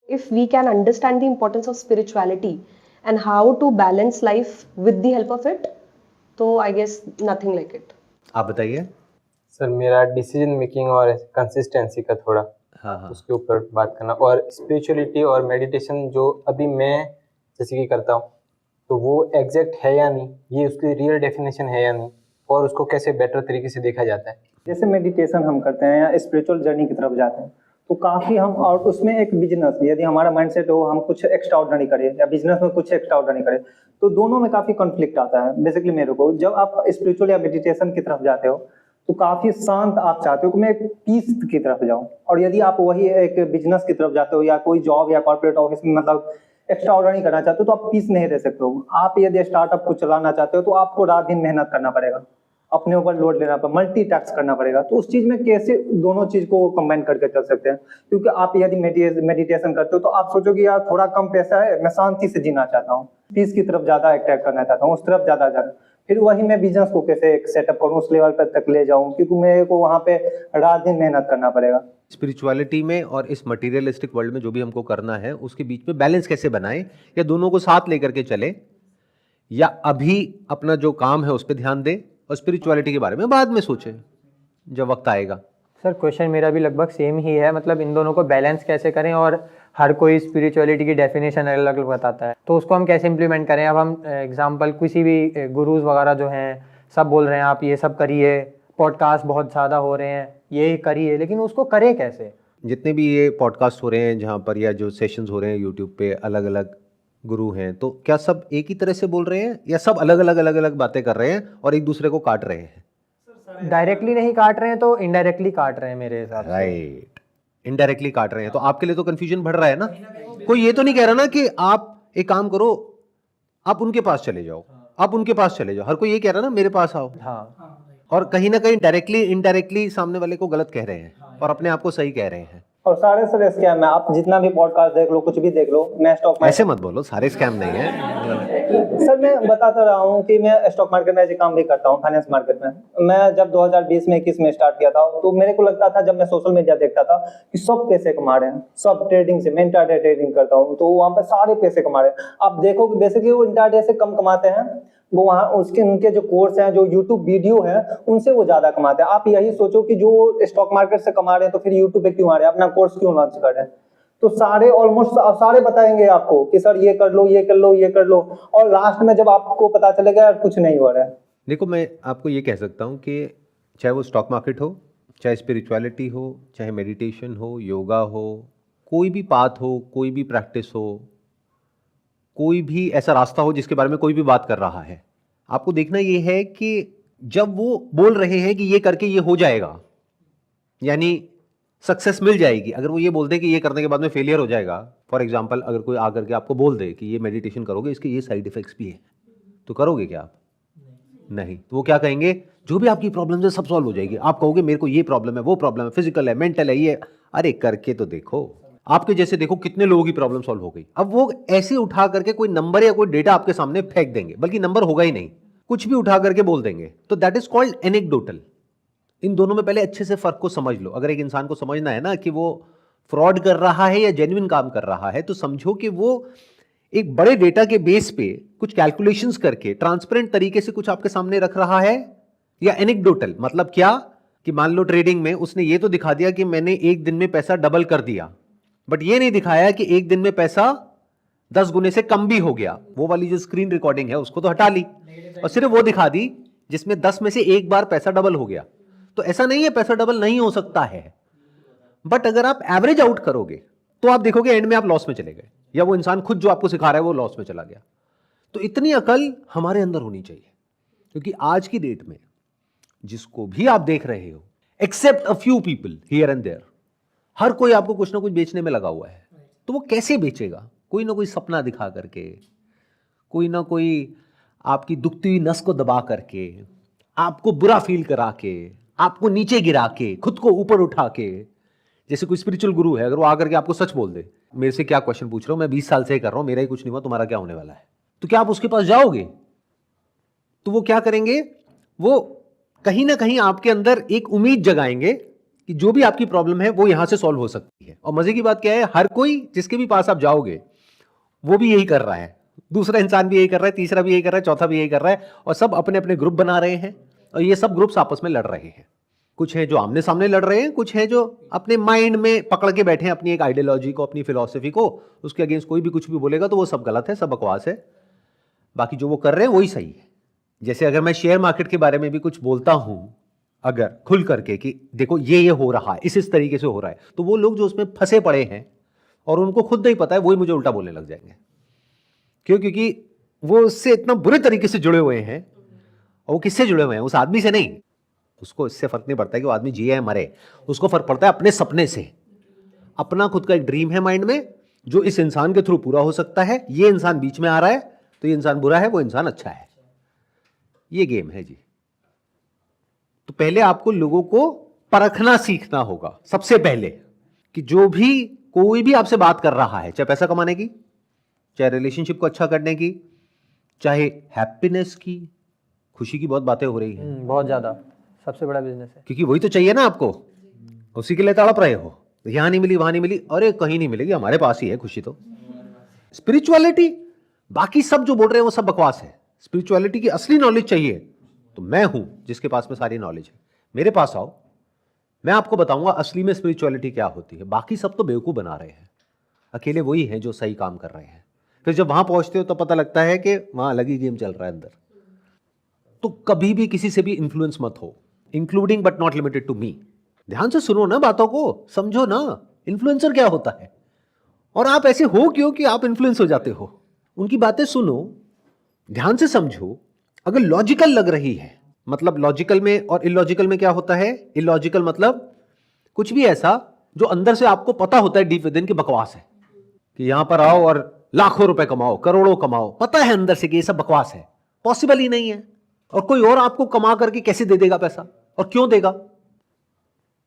if we can understand the importance of spirituality and how to balance life with the help of it, तो I guess nothing like it. आप बताइए। Sir मेरा decision making और consistency का थोड़ा हाँ। उसके ऊपर बात करना, और स्पिरिचुअलिटी और मेडिटेशन जो अभी मैं जैसे कि करता हूँ तो वो एग्जैक्ट है या नहीं, ये उसकी रियल डेफिनेशन है या नहीं, और उसको कैसे बेटर तरीके से देखा जाता है। जैसे मेडिटेशन हम करते हैं या स्पिरिचुअल जर्नी की तरफ जाते हैं तो काफ़ी हम, और उसमें एक बिजनेस, यदि हमारा माइंडसेट हो हम कुछ एक्स्ट्रा ऑर्डिनरी करें या बिजनेस में कुछ एक्स्ट्रा ऑर्डिनरी करें, तो दोनों में काफ़ी कॉन्फ्लिक्ट आता है। बेसिकली मेरे को जब आप स्पिरिचुअल या मेडिटेशन की तरफ जाते हो तो काफ़ी शांत आप चाहते हो कि मैं पीस की तरफ जाऊं, और यदि आप वही एक बिजनेस की तरफ जाते हो या कोई जॉब या कॉर्पोरेट ऑफिस में मतलब एक्स्ट्रा ऑर्डिनरी करना चाहते हो तो आप पीस नहीं रह सकते हो। आप यदि स्टार्टअप को चलाना चाहते हो तो आपको रात दिन मेहनत करना पड़ेगा, अपने ऊपर लोड लेना पड़ेगा, मल्टीटास्क करना पड़ेगा। तो उस चीज में कैसे दोनों चीज को कंबाइन करके चल सकते हैं? क्योंकि आप यदि मेडिटेशन करते हो तो आप सोचोगे यार थोड़ा कम पैसा है, मैं शांति से जीना चाहता हूँ, पीस की तरफ ज्यादा अट्रैक्ट करना चाहता हूँ, उस तरफ ज्यादा जाना, फिर वही मैं बिजनेस को कैसे सेटअप करूँ, उस लेवल पर तक ले जाऊँ, क्योंकि मेरे को वहाँ पे रात दिन मेहनत करना पड़ेगा। स्पिरिचुअलिटी में और इस मटेरियलिस्टिक वर्ल्ड में जो भी हमको करना है उसके बीच में बैलेंस कैसे बनाएं, या दोनों को साथ लेकर के चलें, या अभी अपना जो काम है उस पर ध्यान दें और स्पिरिचुअलिटी के बारे में बाद में सोचें जब वक्त आएगा। सर क्वेश्चन मेरा भी लगभग सेम ही है, मतलब इन दोनों को बैलेंस कैसे करें, और हर कोई स्पिरिचुअलिटी की डेफिनेशन अलग अलग बताता है तो उसको हम कैसे इम्प्लीमेंट करें। अब हम एग्जांपल किसी भी गुरुज वगैरह जो हैं सब बोल रहे हैं आप ये सब करिए, पॉडकास्ट बहुत ज़्यादा हो रहे हैं ये करिए, लेकिन उसको करें कैसे? जितने भी ये पॉडकास्ट हो रहे हैं जहाँ पर, या जो सेशंस हो रहे हैं यूट्यूब पे, अलग अलग गुरु हैं, तो क्या सब एक ही तरह से बोल रहे हैं या सब अलग अलग बातें कर रहे हैं और एक दूसरे को काट रहे हैं? डायरेक्टली नहीं काट रहे हैं तो इनडायरेक्टली काट रहे हैं मेरे हिसाब से। राइट, इनडायरेक्टली काट रहे हैं तो आपके लिए तो कंफ्यूजन बढ़ रहा है ना। कोई ये तो नहीं कह रहा ना कि आप एक काम करो, आप उनके पास चले जाओ, आप उनके पास चले जाओ, हर कोई ये कह रहा है ना मेरे पास आओ। हाँ, और कहीं ना कहीं डायरेक्टली इनडायरेक्टली सामने वाले को गलत कह रहे हैं और अपने आप को सही कह रहे हैं। और सारे स्कैम है, आप जितना भी पॉडकास्ट देख लो, कुछ भी देख लो, मैं स्टॉक ऐसे मत बोलो, सारे स्कैम नहीं है सर मैं बताता रहा हूँ कि मैं स्टॉक मार्केट में ऐसे काम भी करता हूँ, फाइनेंस मार्केट में। मैं जब 2020 में 21 में स्टार्ट किया था तो मेरे को लगता था, जब मैं सोशल मीडिया देखता था कि सब पैसे कमा रहे हैं, सब ट्रेडिंग से, मैं इंट्राडे ट्रेडिंग करता हूँ तो वहाँ पे सारे पैसे कमा रहे हैं। आप देखो कि बेसिकली वो इंट्राडे से कम कमाते हैं, वो वहाँ उसके उनके जो कोर्स हैं, जो यूट्यूब वीडियो है, उनसे वो ज्यादा कमाते हैं। आप यही सोचो कि जो स्टॉक मार्केट से कमा रहे हैं तो फिर यूट्यूब पे क्यों आ रहे हैं, अपना कोर्स क्यों लॉन्च कर रहे हैं? तो सारे ऑलमोस्ट सारे बताएंगे आपको कि सर ये कर लो, ये कर लो, ये कर लो, और लास्ट में जब आपको पता चलेगा यार कुछ नहीं हो रहा है। देखो, मैं आपको ये कह सकता हूँ कि चाहे वो स्टॉक मार्केट हो, चाहे स्पिरिचुअलिटी हो, चाहे मेडिटेशन हो, योगा हो, कोई भी पाथ हो, कोई भी प्रैक्टिस हो, कोई भी ऐसा रास्ता हो जिसके बारे में कोई भी बात कर रहा है, आपको देखना ये है कि जब वो बोल रहे हैं कि ये करके ये हो जाएगा, यानी सक्सेस मिल जाएगी, अगर वो ये बोल दे कि ये करने के बाद में फेलियर हो जाएगा, फॉर एग्जांपल अगर कोई आकर के आपको बोल दे कि ये मेडिटेशन करोगे इसके ये साइड इफेक्ट्स भी हैं, तो करोगे क्या आप? नहीं। तो वो क्या कहेंगे, जो भी आपकी प्रॉब्लम है सब सॉल्व हो जाएगी। आप कहोगे मेरे को ये प्रॉब्लम है, वो प्रॉब्लम है, फिजिकल है, मेंटल है, ये, अरे करके तो देखो। आपके जैसे देखो कितने लोगों की प्रॉब्लम सॉल्व हो गई। अब वो ऐसे उठा करके कोई नंबर या कोई डेटा आपके सामने फेंक देंगे, बल्कि नंबर होगा ही नहीं, कुछ भी उठा करके बोल देंगे, तो दैट इज कॉल्ड एनेक्डोटल। इन दोनों में पहले अच्छे से फर्क को समझ लो। अगर एक इंसान को समझना है ना कि वो फ्रॉड कर रहा है या जेन्युइन काम कर रहा है, तो समझो कि वो एक बड़े डेटा के बेस पे कुछ कैलकुलेशंस करके ट्रांसपेरेंट तरीके से कुछ आपके सामने रख रहा है, या एनेक्डोटल मतलब क्या, कि मान लो ट्रेडिंग में उसने ये तो दिखा दिया कि मैंने एक दिन में पैसा डबल कर दिया, बट ये नहीं दिखाया कि एक दिन में पैसा 10 गुने से कम भी हो गया। वो वाली जो स्क्रीन रिकॉर्डिंग है उसको तो हटा ली और सिर्फ वो दिखा दी जिसमें 10 में से एक बार पैसा डबल हो गया। तो ऐसा नहीं है पैसा डबल नहीं हो सकता है, बट अगर आप एवरेज आउट करोगे तो आप देखोगे एंड में आप लॉस में चले गए, या वो इंसान खुद जो आपको सिखा रहा है वो लॉस में चला गया। तो इतनी अकल हमारे अंदर होनी चाहिए, क्योंकि आज की डेट में जिसको भी आप देख रहे हो, except a few people here and there, हर कोई आपको कुछ ना कुछ बेचने में लगा हुआ है। तो वो कैसे बेचेगा? कोई ना कोई सपना दिखा करके, कोई ना कोई आपकी दुखती हुई नस को दबा करके, आपको बुरा फील करा के, आपको नीचे गिरा के, खुद को ऊपर उठा के। जैसे कोई स्पिरिचुअल गुरु है, अगर वो आकर के आपको सच बोल दे, मेरे से क्या क्वेश्चन पूछ रहे हो, मैं 20 साल से ही कर रहा हूं, मेरा ही कुछ नहीं हुआ, तुम्हारा क्या होने वाला है, तो क्या आप उसके पास जाओगे? तो वो क्या करेंगे, वो कहीं ना कहीं आपके अंदर एक उम्मीद जगाएंगे कि जो भी आपकी प्रॉब्लम है वो यहां से सॉल्व हो सकती है। और मजे की बात क्या है, हर कोई जिसके भी पास आप जाओगे वो भी यही कर रहा है, दूसरा इंसान भी यही कर रहा है, तीसरा भी यही कर रहा है, चौथा भी यही कर रहा है, और सब अपने अपने ग्रुप बना रहे हैं और ये सब ग्रुप्स आपस में लड़ रहे हैं। कुछ है जो आमने सामने लड़ रहे हैं, कुछ है जो अपने माइंड में पकड़ के बैठे हैं अपनी एक आइडियोलॉजी को, अपनी फिलॉसफी को, उसके अगेंस्ट कोई भी कुछ भी बोलेगा तो वो सब गलत है, सब बकवास है, बाकी जो वो कर रहे हैं वही सही है। जैसे अगर मैं शेयर मार्केट के बारे में भी कुछ बोलता हूं अगर खुल करके कि देखो ये हो रहा है, इस तरीके से हो रहा है, तो वो लोग जो उसमें फंसे पड़े हैं और उनको खुद नहीं पता है, वही मुझे उल्टा बोलने लग जाएंगे। क्यों? क्योंकि वो उससे इतना बुरे तरीके से जुड़े हुए हैं। और वो किससे जुड़े हुए हैं? उस आदमी से नहीं। उसको इससे फर्क नहीं पड़ता है कि वो आदमी जिए या मरे, उसको फर्क पड़ता है अपने सपने से। अपना खुद का एक ड्रीम है माइंड में जो इस इंसान के थ्रू पूरा हो सकता है। ये इंसान बीच में आ रहा है तो ये इंसान बुरा है, वो इंसान अच्छा है। ये गेम है जी। तो पहले आपको लोगों को परखना सीखना होगा सबसे पहले, कि जो भी कोई भी आपसे बात कर रहा है, चाहे पैसा कमाने की, चाहे रिलेशनशिप को अच्छा करने की, चाहे हैप्पीनेस की, खुशी की बहुत बातें हो रही हैं। बहुत ज्यादा, सबसे बड़ा बिजनेस है। क्योंकि वही तो चाहिए ना आपको, उसी के लिए तड़प रहे हो। यहां नहीं मिली, वहां नहीं मिली, अरे कहीं नहीं मिलेगी, हमारे पास ही है खुशी। तो स्पिरिचुअलिटी, बाकी सब जो बोल रहे हैं वो सब बकवास है। स्पिरिचुअलिटी की असली नॉलेज चाहिए तो मैं हूं जिसके पास में सारी नॉलेज है, मेरे पास आओ, मैं आपको बताऊंगा असली में स्पिरिचुअलिटी क्या होती है। बाकी सब तो बेवकूफ बना रहे हैं, अकेले वही हैं जो सही काम कर रहे हैं। फिर जब वहां पहुंचते हो तो पता लगता है कि वहां अलग ही गेम चल रहा है अंदर। तो कभी भी किसी से भी इन्फ्लुएंस मत हो, including but not limited to me. ध्यान से सुनो ना, बातों को समझो ना, इन्फ्लुएंसर क्या होता है और आप ऐसे हो क्यों कि आप इन्फ्लुएंस हो जाते हो। उनकी बातें सुनो, ध्यान से समझो, अगर लॉजिकल लग रही है, मतलब लॉजिकल में और इलॉजिकल में क्या होता है? इलॉजिकल मतलब कुछ भी ऐसा जो अंदर से आपको पता होता है डीप विद इन की बकवास है, कि यहां पर आओ और लाखों रुपए कमाओ, करोड़ों कमाओ, पता है अंदर से कि ये सब बकवास है, पॉसिबल ही नहीं है। और कोई और आपको कमा करके कैसे दे देगा पैसा, और क्यों देगा?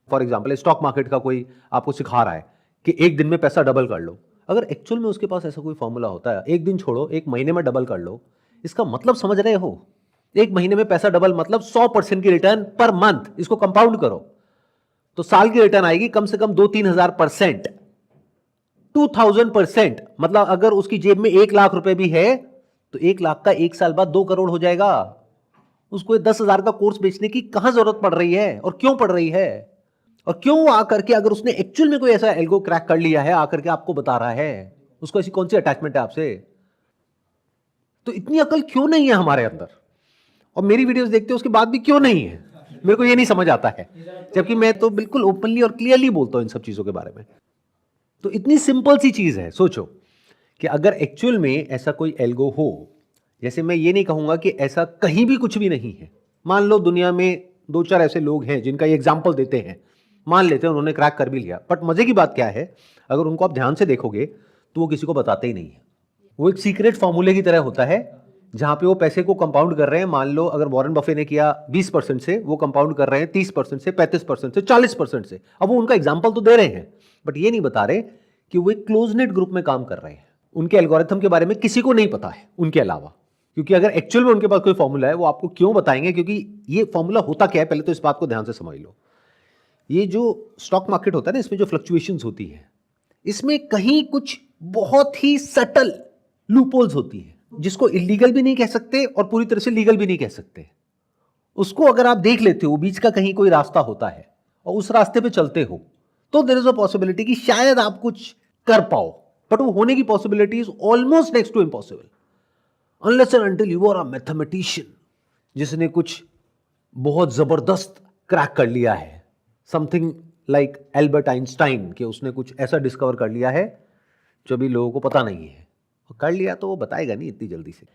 फॉर एग्जाम्पल स्टॉक मार्केट का कोई आपको सिखा रहा है कि एक दिन में पैसा डबल कर लो। अगर एक्चुअल में उसके पास ऐसा कोई फॉर्मूला होता है, एक दिन छोड़ो, एक महीने में डबल कर लो, इसका मतलब समझ रहे हो? एक महीने में पैसा डबल मतलब 100% की रिटर्न पर मंथ। इसको कंपाउंड करो तो साल की रिटर्न आएगी कम से कम 2-3 हजार%, 2000%। मतलब अगर उसकी जेब में 1 लाख रुपए भी है तो 1 लाख का 1 साल बाद 2 करोड़ हो जाएगा। उसको 10,000 का कोर्स बेचने की कहां जरूरत पड़ रही है और क्यों पड़ रही है? और क्यों वो आकर के, अगर उसने एक्चुअल में कोई ऐसा एल्गो क्रैक कर लिया है, आकर के आपको बता रहा है, उसको ऐसी कौन सी अटैचमेंट है आपसे? तो इतनी अकल क्यों नहीं है हमारे अंदर? और मेरी वीडियोस देखते हो उसके बाद भी क्यों नहीं है? मेरे को ये नहीं समझ आता है, जबकि मैं तो बिल्कुल ओपनली और क्लियरली बोलता हूं इन सब चीजों के बारे में। तो इतनी सिंपल सी चीज है, सोचो कि अगर एक्चुअल में ऐसा कोई एल्गो हो, जैसे मैं ये नहीं कहूंगा कि ऐसा कहीं भी कुछ भी नहीं है। मान लो दुनिया में 2-4 ऐसे लोग हैं जिनका ये एग्जाम्पल देते हैं, मान लेते हैं उन्होंने क्रैक कर भी लिया, बट मजे की बात क्या है, अगर उनको आप ध्यान से देखोगे तो वो किसी को बताते ही नहीं है। वो एक सीक्रेट फॉर्मूले की तरह होता है जहां पे वो पैसे को कंपाउंड कर रहे हैं। मान लो अगर वॉरेन बफे ने किया 20% से, वो कंपाउंड कर रहे हैं 30% से, 35% से, 40% से। अब वो उनका एग्जाम्पल तो दे रहे हैं बट ये नहीं बता रहे कि वो एक क्लोज नेट ग्रुप में काम कर रहे हैं। उनके एल्गोरिथम के बारे में किसी को नहीं पता है उनके अलावा, क्योंकि अगर एक्चुअल में उनके पास कोई फॉर्मूला है वो आपको क्यों बताएंगे? क्योंकि ये फॉर्मूला होता क्या है, पहले तो इस बात को ध्यान से समझ लो। ये जो स्टॉक मार्केट होता है ना, इसमें जो फ्लक्चुएशंस होती है, इसमें कहीं कुछ बहुत ही सटल लूपहोल्स होती है, जिसको इलीगल भी नहीं कह सकते और पूरी तरह से लीगल भी नहीं कह सकते। उसको अगर आप देख लेते हो, बीच का कहीं कोई रास्ता होता है और उस रास्ते पे चलते हो, तो देयर इज अ पॉसिबिलिटी कि शायद आप कुछ कर पाओ, बट वो होने की possibility is almost next to impossible, unless and until you are a mathematician जिसने कुछ बहुत जबरदस्त क्रैक कर लिया है, समथिंग लाइक एल्बर्ट आइंस्टाइन, कि उसने कुछ ऐसा डिस्कवर कर लिया है जो अभी लोगों को पता नहीं है। और कर लिया तो वो बताएगा नहीं इतनी जल्दी से।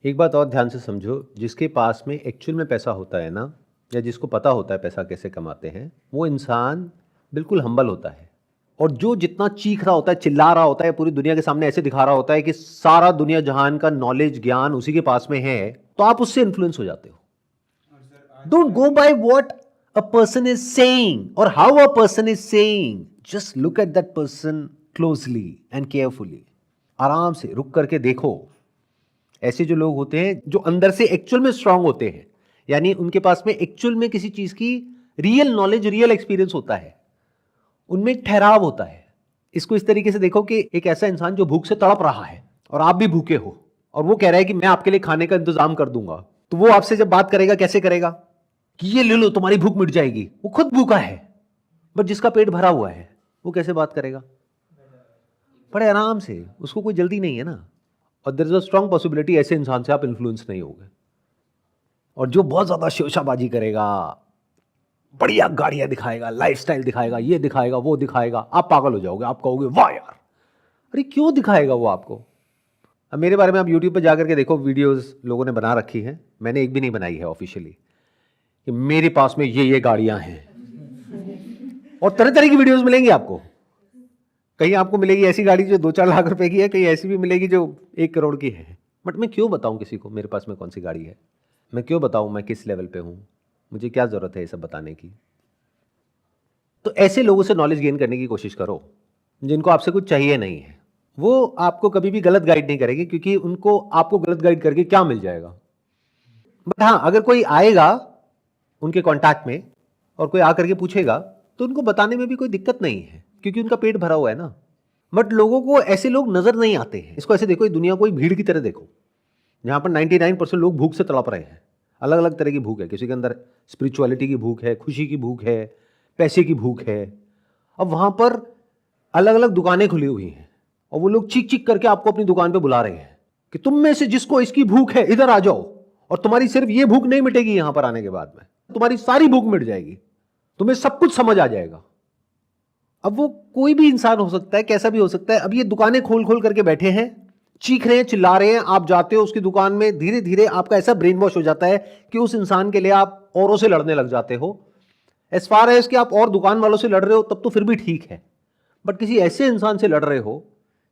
एक बात और ध्यान से समझो, जिसके पास में एक्चुअल में पैसा होता है ना, या जिसको पता होता है पैसा कैसे कमाते हैं, वो इंसान बिल्कुल हम्बल होता है। और जो जितना चीख रहा होता है, चिल्ला रहा होता है, पूरी दुनिया के सामने ऐसे दिखा रहा होता है कि सारा दुनिया जहान का नॉलेज, ज्ञान उसी के पास में है, तो आप उससे इन्फ्लुएंस हो जाते हो। Don't go by what a person is saying or how a person is saying. Just look at that person closely and carefully. आराम से रुक करके देखो। ऐसे जो लोग होते हैं जो अंदर से एक्चुअल में स्ट्रांग होते हैं, यानी उनके पास में एक्चुअल में किसी चीज की रियल नॉलेज, रियल एक्सपीरियंस होता है, उनमें एक ठहराव होता है। इसको इस तरीके से देखो कि एक ऐसा इंसान जो भूख से तड़प रहा है और आप भी भूखे हो, और वो कह रहा है कि मैं आपके लिए खाने का इंतजाम कर दूंगा, तो वो आपसे जब बात करेगा कैसे करेगा कि ये ले लो तुम्हारी भूख मिट जाएगी। वो खुद भूखा है, बट जिसका पेट भरा हुआ है वो कैसे बात करेगा? बड़े आराम से, उसको कोई जल्दी नहीं है ना। और there is a strong possibility ऐसे इंसान से आप इन्फ्लुएंस नहीं होगे। और जो बहुत ज्यादा शोशाबाजी करेगा, बढ़िया गाड़ियां दिखाएगा, लाइफस्टाइल दिखाएगा, ये दिखाएगा, वो दिखाएगा, आप पागल हो जाओगे। आप कहोगे वाह यार, अरे क्यों दिखाएगा वो आपको? अब मेरे बारे में आप यूट्यूब पर जाकर के देखो, वीडियोस लोगों ने बना रखी हैं, मैंने एक भी नहीं बनाई है ऑफिशियली, कि मेरे पास में ये गाड़ियां हैं। और तरह तरह की वीडियोस मिलेंगी आपको। कहीं आपको मिलेगी ऐसी गाड़ी जो 2-4 लाख रुपए की है, कहीं ऐसी भी मिलेगी जो 1 करोड़ की है। बट मैं क्यों बताऊं किसी को मेरे पास में कौन सी गाड़ी है? मैं क्यों बताऊं मैं किस लेवल पे हूं? मुझे क्या जरूरत है ये सब बताने की? तो ऐसे लोगों से नॉलेज गेन करने की कोशिश करो जिनको आपसे कुछ चाहिए नहीं है। वो आपको कभी भी गलत गाइड नहीं करेंगे, क्योंकि उनको आपको गलत गाइड करके क्या मिल जाएगा। बट हाँ, अगर कोई आएगा उनके कॉन्टैक्ट में और कोई आकर के पूछेगा, तो उनको बताने में भी कोई दिक्कत नहीं है, क्योंकि उनका पेट भरा हुआ है ना। बट लोगों को ऐसे लोग नजर नहीं आते हैं। इसको ऐसे देखो, दुनिया को एक भीड़ की तरह देखो, जहां पर 99% लोग भूख से तड़प रहे हैं। अलग अलग तरह की भूख है, किसी के अंदर स्पिरिचुअलिटी की भूख है, खुशी की भूख है, पैसे की भूख है। अब वहां पर अलग अलग दुकानें खुली हुई हैं, और वो लोग चीख चीख करके आपको अपनी दुकान पे बुला रहे हैं कि तुम में से जिसको इसकी भूख है इधर आ जाओ, और तुम्हारी सिर्फ ये भूख नहीं मिटेगी, यहां पर आने के बाद में तुम्हारी सारी भूख मिट जाएगी, तुम्हें सब कुछ समझ आ जाएगा। अब वो कोई भी इंसान हो सकता है, कैसा भी हो सकता है। अब ये दुकानें खोल खोल करके बैठे हैं, चीख रहे हैं, चिल्ला रहे हैं। आप जाते हो उसकी दुकान में, धीरे धीरे आपका ऐसा ब्रेन वॉश हो जाता है कि उस इंसान के लिए आप औरों से लड़ने लग जाते हो। एज फार एज कि आप और दुकान वालों से लड़ रहे हो तब तो फिर भी ठीक है, बट किसी ऐसे इंसान से लड़ रहे हो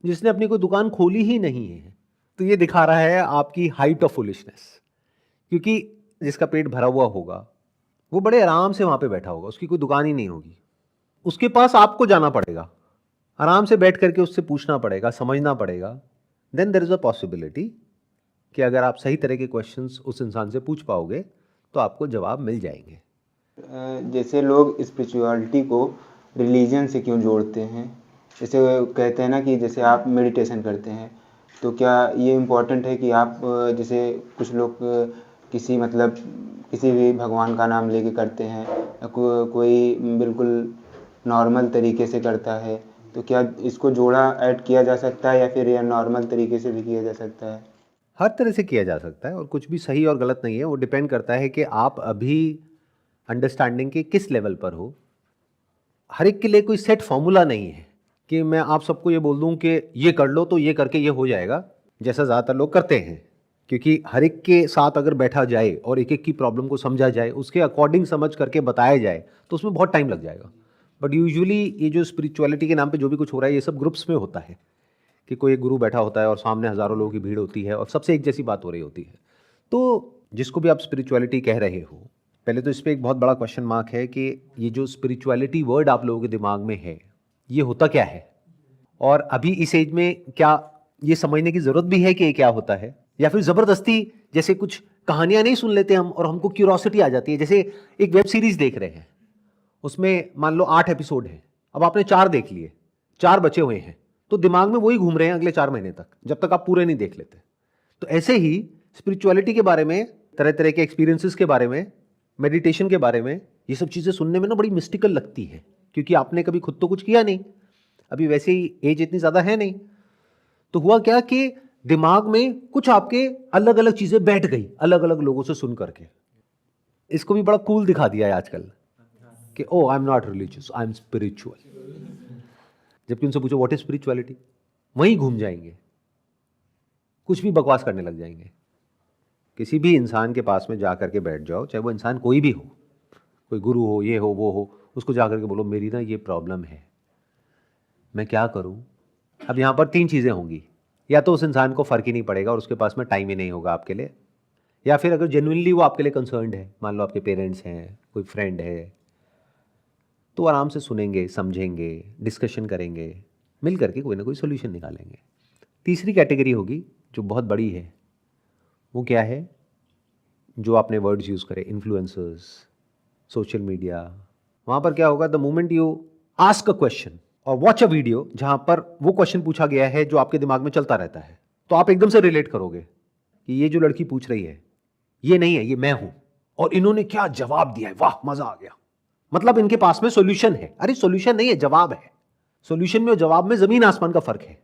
जिसने अपनी कोई दुकान खोली ही नहीं है, तो ये दिखा रहा है आपकी हाइट ऑफ फुलिशनेस। क्योंकि जिसका पेट भरा हुआ होगा वो बड़े आराम से वहां पे बैठा होगा, उसकी कोई दुकान ही नहीं होगी। उसके पास आपको जाना पड़ेगा, आराम से बैठ करके उससे पूछना पड़ेगा, समझना पड़ेगा। Then there is a possibility कि अगर आप सही तरह के क्वेश्चंस उस इंसान से पूछ पाओगे तो आपको जवाब मिल जाएंगे। जैसे लोग स्पिरिचुअलिटी को रिलीजन से क्यों जोड़ते हैं? जैसे कहते हैं ना कि जैसे आप मेडिटेशन करते हैं, तो क्या ये इम्पोर्टेंट है कि आप जैसे कुछ लोग किसी भी भगवान का नाम लेके करते हैं, कोई बिल्कुल नॉर्मल तरीके से करता है, तो क्या इसको जोड़ा ऐड किया जा सकता है, या फिर यह नॉर्मल तरीके से भी किया जा सकता है? हर तरह से किया जा सकता है, और कुछ भी सही और गलत नहीं है। वो डिपेंड करता है कि आप अभी अंडरस्टैंडिंग के किस लेवल पर हो। हर एक के लिए कोई सेट फॉर्मूला नहीं है कि मैं आप सबको ये बोल दूं कि ये कर लो तो ये करके ये हो जाएगा, जैसा ज़्यादातर लोग करते हैं। क्योंकि हर एक के साथ अगर बैठा जाए और एक एक की प्रॉब्लम को समझा जाए, उसके अकॉर्डिंग समझ करके बताया जाए, तो उसमें बहुत टाइम लग जाएगा। बट यूजुअली ये जो स्पिरिचुअलिटी के नाम पे जो भी कुछ हो रहा है, ये सब ग्रुप्स में होता है कि कोई एक गुरु बैठा होता है और सामने हज़ारों लोगों की भीड़ होती है और सबसे एक जैसी बात हो रही होती है। तो जिसको भी आप स्पिरिचुअलिटी कह रहे हो, पहले तो इस पर एक बहुत बड़ा क्वेश्चन मार्क है कि ये जो स्पिरिचुअलिटी वर्ड आप लोगों के दिमाग में है, ये होता क्या है? और अभी इस एज में क्या ये समझने की ज़रूरत भी है कि ये क्या होता है? या फिर ज़बरदस्ती जैसे कुछ कहानियाँ नहीं सुन लेते हम और हमको क्यूरोसिटी आ जाती है। जैसे एक वेब सीरीज़ देख रहे हैं, उसमें मान लो 8 एपिसोड हैं, अब आपने 4 देख लिए, 4 बचे हुए हैं, तो दिमाग में वही घूम रहे हैं अगले 4 महीने तक, जब तक आप पूरे नहीं देख लेते। तो ऐसे ही स्पिरिचुअलिटी के बारे में, तरह तरह के एक्सपीरियंसेस के बारे में, मेडिटेशन के बारे में, ये सब चीज़ें सुनने में ना बड़ी मिस्टिकल लगती है, क्योंकि आपने कभी खुद तो कुछ किया नहीं, अभी वैसे ही एज इतनी ज़्यादा है नहीं। तो हुआ क्या कि दिमाग में कुछ आपके अलग अलग चीज़ें बैठ गई, अलग अलग लोगों से सुन करके। इसको भी बड़ा कूल दिखा दिया है आजकल कि oh I am not religious, I am spiritual. जबकि उनसे पूछो व्हाट इज स्पिरिचुअलिटी, वहीं घूम जाएंगे, कुछ भी बकवास करने लग जाएंगे। किसी भी इंसान के पास में जा करके बैठ जाओ, चाहे वो इंसान कोई भी हो, कोई गुरु हो, ये हो, वो हो, उसको जा करके बोलो मेरी ना ये प्रॉब्लम है, मैं क्या करूं? अब यहाँ पर 3 चीज़ें होंगी, या तो उस इंसान को फ़र्क ही नहीं पड़ेगा और उसके पास में टाइम ही नहीं होगा आपके लिए, या फिर अगर जेन्युइनली वो आपके लिए कंसर्न्ड है, मान लो आपके पेरेंट्स हैं, कोई फ्रेंड है, तो आराम से सुनेंगे, समझेंगे, डिस्कशन करेंगे, मिल करके कोई ना कोई सोल्यूशन निकालेंगे। तीसरी कैटेगरी होगी जो बहुत बड़ी है, वो क्या है? जो आपने वर्ड्स यूज़ करे, इन्फ्लुएंसर्स, सोशल मीडिया, वहाँ पर क्या होगा, the moment you ask a question और वॉच अ वीडियो जहाँ पर वो क्वेश्चन पूछा गया है जो आपके दिमाग में चलता रहता है, तो आप एकदम से रिलेट करोगे कि ये जो लड़की पूछ रही है ये नहीं है, ये मैं हूं, और इन्होंने क्या जवाब दिया है, वाह मजा आ गया। मतलब इनके पास में सॉल्यूशन है। अरे सॉल्यूशन नहीं है, जवाब है। सॉल्यूशन में और जवाब में जमीन आसमान का फर्क है।